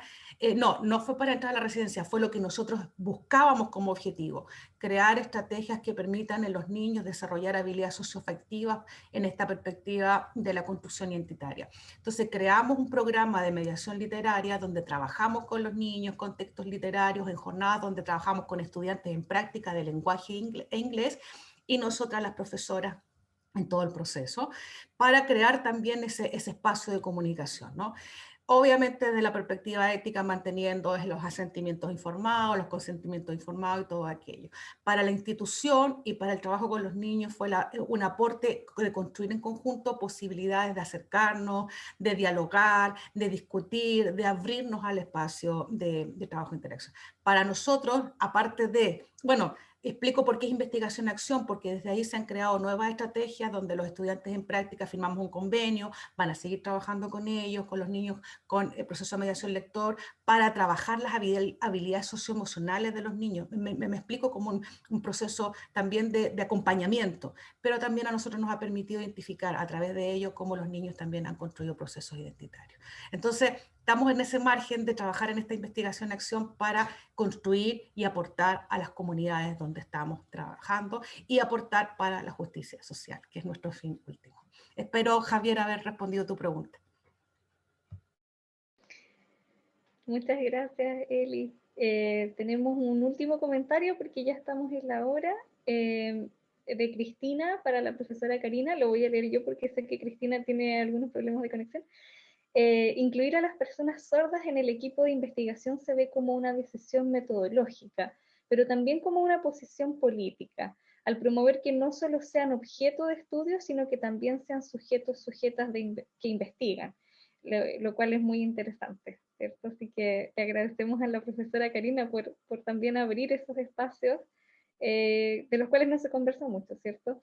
No fue para entrar a la residencia, fue lo que nosotros buscábamos como objetivo, crear estrategias que permitan en los niños desarrollar habilidades socioafectivas en esta perspectiva de la construcción identitaria. Entonces creamos un programa de mediación literaria donde trabajamos con los niños, con textos literarios, en jornadas donde trabajamos con estudiantes en práctica de lenguaje e inglés, y nosotras las profesoras en todo el proceso, para crear también ese espacio de comunicación, ¿no? Obviamente desde la perspectiva ética, manteniendo los asentimientos informados, los consentimientos informados y todo aquello. Para la institución y para el trabajo con los niños fue un aporte de construir en conjunto posibilidades de acercarnos, de dialogar, de discutir, de abrirnos al espacio de trabajo e interacción. Para nosotros, aparte de, bueno, explico por qué es investigación-acción, porque desde ahí se han creado nuevas estrategias donde los estudiantes en práctica firmamos un convenio, van a seguir trabajando con ellos, con los niños, con el proceso de mediación lector, para trabajar las habilidades socioemocionales de los niños. Me explico como un proceso también de acompañamiento, pero también a nosotros nos ha permitido identificar a través de ello cómo los niños también han construido procesos identitarios. Entonces, estamos en ese margen de trabajar en esta investigación-acción para construir y aportar a las comunidades donde estamos trabajando y aportar para la justicia social, que es nuestro fin último. Espero, Javier, haber respondido tu pregunta. Muchas gracias, Eli. Tenemos un último comentario porque ya estamos en la hora, de Cristina para la profesora Karina. Lo voy a leer yo porque sé que Cristina tiene algunos problemas de conexión. Incluir a las personas sordas en el equipo de investigación se ve como una decisión metodológica, pero también como una posición política, al promover que no solo sean objeto de estudio, sino que también sean sujetas que investigan, lo cual es muy interesante, ¿cierto? Así que le agradecemos a la profesora Karina por también abrir esos espacios, de los cuales no se conversa mucho, ¿cierto?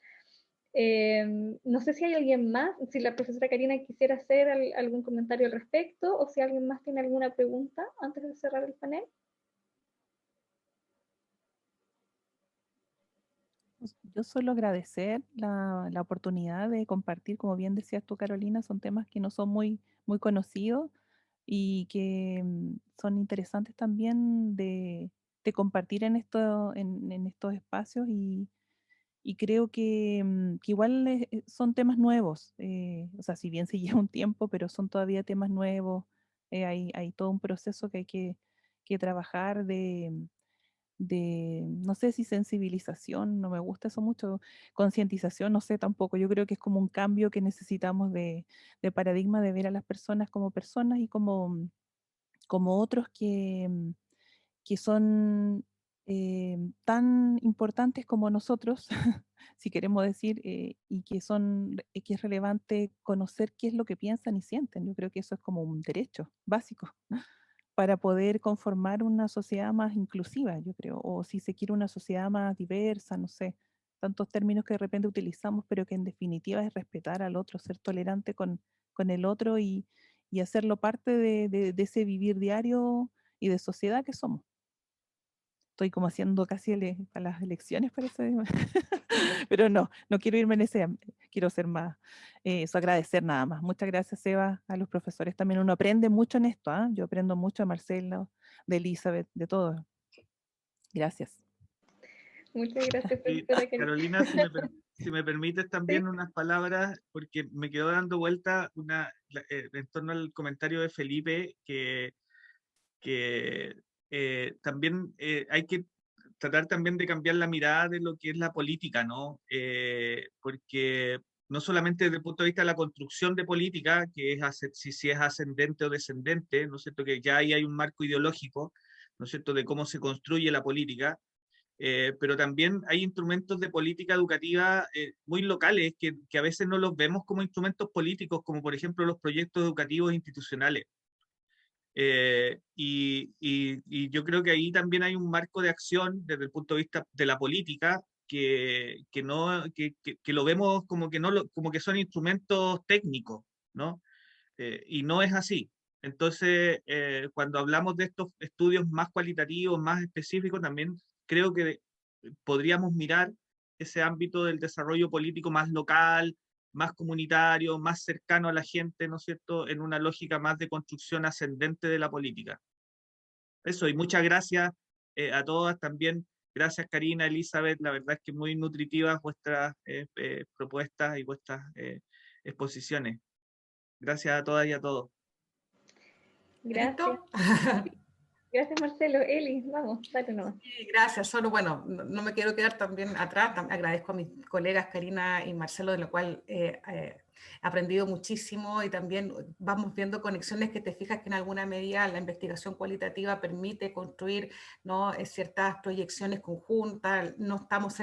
No sé si hay alguien más, si la profesora Karina quisiera hacer algún comentario al respecto, o si alguien más tiene alguna pregunta antes de cerrar el panel. Yo solo agradecer la oportunidad de compartir, como bien decías tú, Carolina, son temas que no son muy conocidos y que son interesantes también de compartir en estos espacios, y creo que igual son temas nuevos, o sea, si bien se lleva un tiempo, pero son todavía temas nuevos, hay todo un proceso que hay que trabajar de, no sé si sensibilización, no me gusta eso mucho, concientización, no sé tampoco, yo creo que es como un cambio que necesitamos de paradigma, de ver a las personas como personas y como otros que son tan importantes como nosotros, si queremos decir, y que es relevante conocer qué es lo que piensan y sienten. Yo creo que eso es como un derecho básico para poder conformar una sociedad más inclusiva, yo creo, o si se quiere una sociedad más diversa, no sé, tantos términos que de repente utilizamos, pero que en definitiva es respetar al otro, ser tolerante con el otro y hacerlo parte de ese vivir diario y de sociedad que somos. Estoy como haciendo casi a las elecciones, parece. Pero no quiero irme en ese, quiero ser más, eso, agradecer nada más. Muchas gracias, Eva, a los profesores también. Uno aprende mucho en esto, ¿ah? Yo aprendo mucho de Marcelo, de Elizabeth, de todo. Gracias. Muchas gracias, Sí, profesora Karina. Carolina, si me permites Sí, también unas palabras, porque me quedó dando vuelta en torno al comentario de Felipe, que también hay que tratar también de cambiar la mirada de lo que es la política, ¿no? Porque no solamente desde el punto de vista de la construcción de política, que es si es ascendente o descendente, ¿no es cierto? Que ya ahí hay un marco ideológico, ¿no es cierto?, de cómo se construye la política, pero también hay instrumentos de política educativa muy locales que a veces no los vemos como instrumentos políticos, como por ejemplo los proyectos educativos institucionales. Y yo creo que ahí también hay un marco de acción desde el punto de vista de la política que lo vemos como que, como que son instrumentos técnicos, ¿no? Y no es así. Entonces, cuando hablamos de estos estudios más cualitativos, más específicos, también creo que podríamos mirar ese ámbito del desarrollo político más local, más comunitario, más cercano a la gente, ¿no es cierto?, en una lógica más de construcción ascendente de la política. Eso, y muchas gracias a todas también. Gracias, Karina, Elizabeth. La verdad es que muy nutritivas vuestras propuestas y vuestras exposiciones. Gracias a todas y a todos. gracias. ¿Listo? Gracias, Marcelo. Eli, vamos, dale nomás. Sí, gracias. Solo, bueno, no me quiero quedar también atrás. Agradezco a mis colegas Karina y Marcelo, de lo cual he aprendido muchísimo, y también vamos viendo conexiones que te fijas que en alguna medida la investigación cualitativa permite construir, ¿no?, ciertas proyecciones conjuntas. No estamos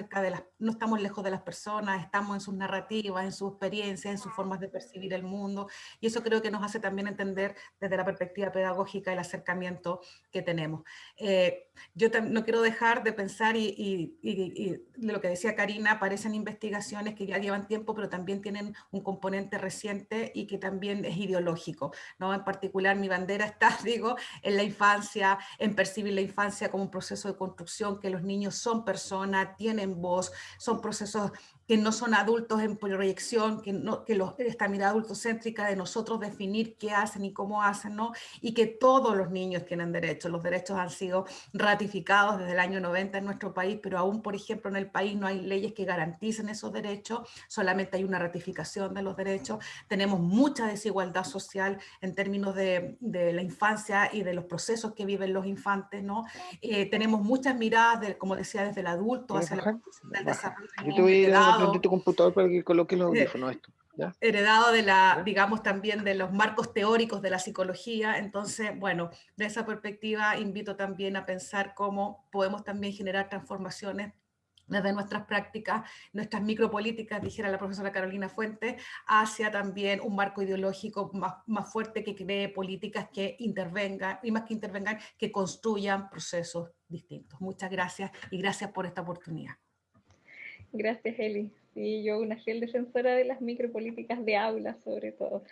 no estamos lejos de las personas, estamos en sus narrativas, en sus experiencias, en sus formas de percibir el mundo, y eso creo que nos hace también entender desde la perspectiva pedagógica el acercamiento que tenemos. Yo no quiero dejar de pensar, y de lo que decía Karina, aparecen investigaciones que ya llevan tiempo, pero también tienen un componente reciente y que también es ideológico, ¿no? En particular, mi bandera está, digo, en la infancia, en percibir la infancia como un proceso de construcción, que los niños son personas, tienen voz, son procesos que no son adultos en proyección, esta mirada adultocéntrica de nosotros definir qué hacen y cómo hacen, ¿no? Y que todos los niños tienen derechos. Los derechos han sido ratificados desde el año 90 en nuestro país, pero aún, por ejemplo, en el país no hay leyes que garanticen esos derechos, solamente hay una ratificación de los derechos. Tenemos mucha desigualdad social en términos de la infancia y de los procesos que viven los infantes, ¿no? Tenemos muchas miradas, como decía, desde el adulto hacia la construcción del desarrollo del Yo te niño voy a ir a prender heredado, tu computador para que coloques los audífonos, esto, ¿ya? heredado de la, digamos, también de los marcos teóricos de la psicología. Entonces, bueno, de esa perspectiva invito también a pensar cómo podemos también generar transformaciones desde nuestras prácticas, nuestras micropolíticas, dijera la profesora Carolina Fuentes, hacia también un marco ideológico más fuerte que cree políticas que intervengan, y más que intervengan, que construyan procesos distintos. Muchas gracias y gracias por esta oportunidad. Gracias, Eli. Sí, yo una fiel defensora de las micropolíticas de aula, sobre todo.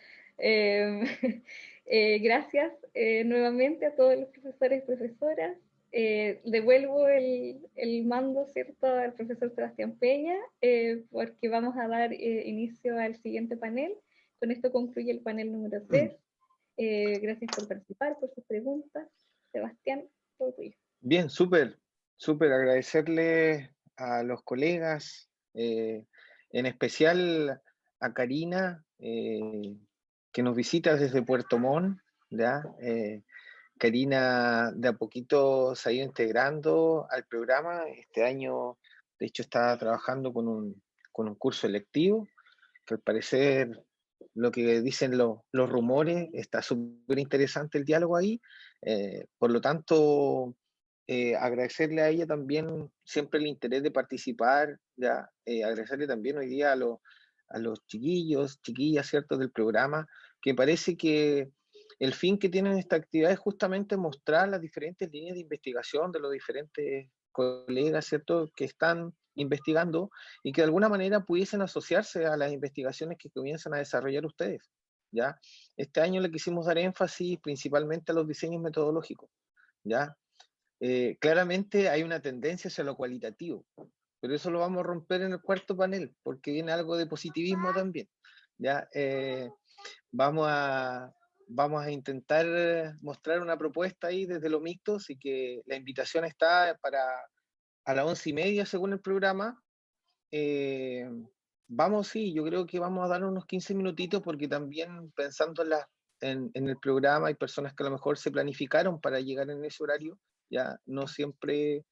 Gracias nuevamente a todos los profesores y profesoras. Devuelvo el mando, ¿cierto?, al profesor Sebastián Peña, porque vamos a dar inicio al siguiente panel. Con esto concluye el panel número 3. Gracias por participar, por sus preguntas. Sebastián, todo tuyo. Bien, súper agradecerle a los colegas, en especial a Karina, que nos visita desde Puerto Montt, ¿ya? Karina de a poquito se ha ido integrando al programa. Este año, de hecho, está trabajando con un curso electivo, que al parecer, lo que dicen los rumores, está súper interesante el diálogo ahí. Por lo tanto, agradecerle a ella también siempre el interés de participar, ¿ya? Agradecerle también hoy día a los chiquillos, chiquillas, ¿cierto?, del programa, que parece que el fin que tienen esta actividad es justamente mostrar las diferentes líneas de investigación de los diferentes colegas, ¿cierto?, que están investigando y que de alguna manera pudiesen asociarse a las investigaciones que comienzan a desarrollar ustedes, ¿ya? Este año le quisimos dar énfasis principalmente a los diseños metodológicos, ¿ya? Claramente hay una tendencia hacia lo cualitativo, pero eso lo vamos a romper en el cuarto panel, porque viene algo de positivismo también, ¿ya? Vamos a intentar mostrar una propuesta ahí desde lo mixto, así que la invitación está para a las 11:30 según el programa. Sí, yo creo que vamos a dar unos 15 minutitos, porque también pensando en el programa hay personas que a lo mejor se planificaron para llegar en ese horario, ya no siempre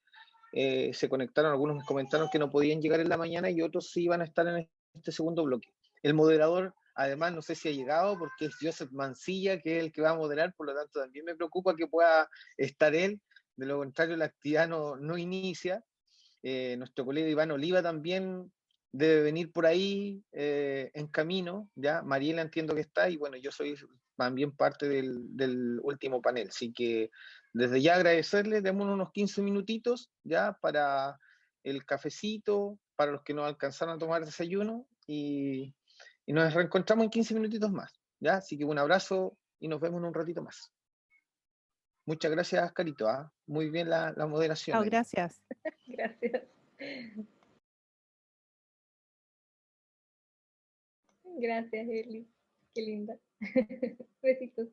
se conectaron, algunos me comentaron que no podían llegar en la mañana y otros sí iban a estar en este segundo bloque. El moderador, además, no sé si ha llegado, porque es Joseph Mancilla, que es el que va a moderar, por lo tanto también me preocupa que pueda estar él, de lo contrario la actividad no inicia. Nuestro colega Iván Oliva también debe venir por ahí en camino, ¿ya? Mariela entiendo que está, y bueno, yo soy también parte del último panel, así que desde ya agradecerles, demos unos 15 minutitos ya para el cafecito, para los que no alcanzaron a tomar desayuno, y nos reencontramos en 15 minutitos más, ¿ya? Así que un abrazo y nos vemos en un ratito más. Muchas gracias, Carito, ¿eh? Muy bien la moderación. Oh, gracias. Gracias. Gracias, Eli. Qué linda. Besitos.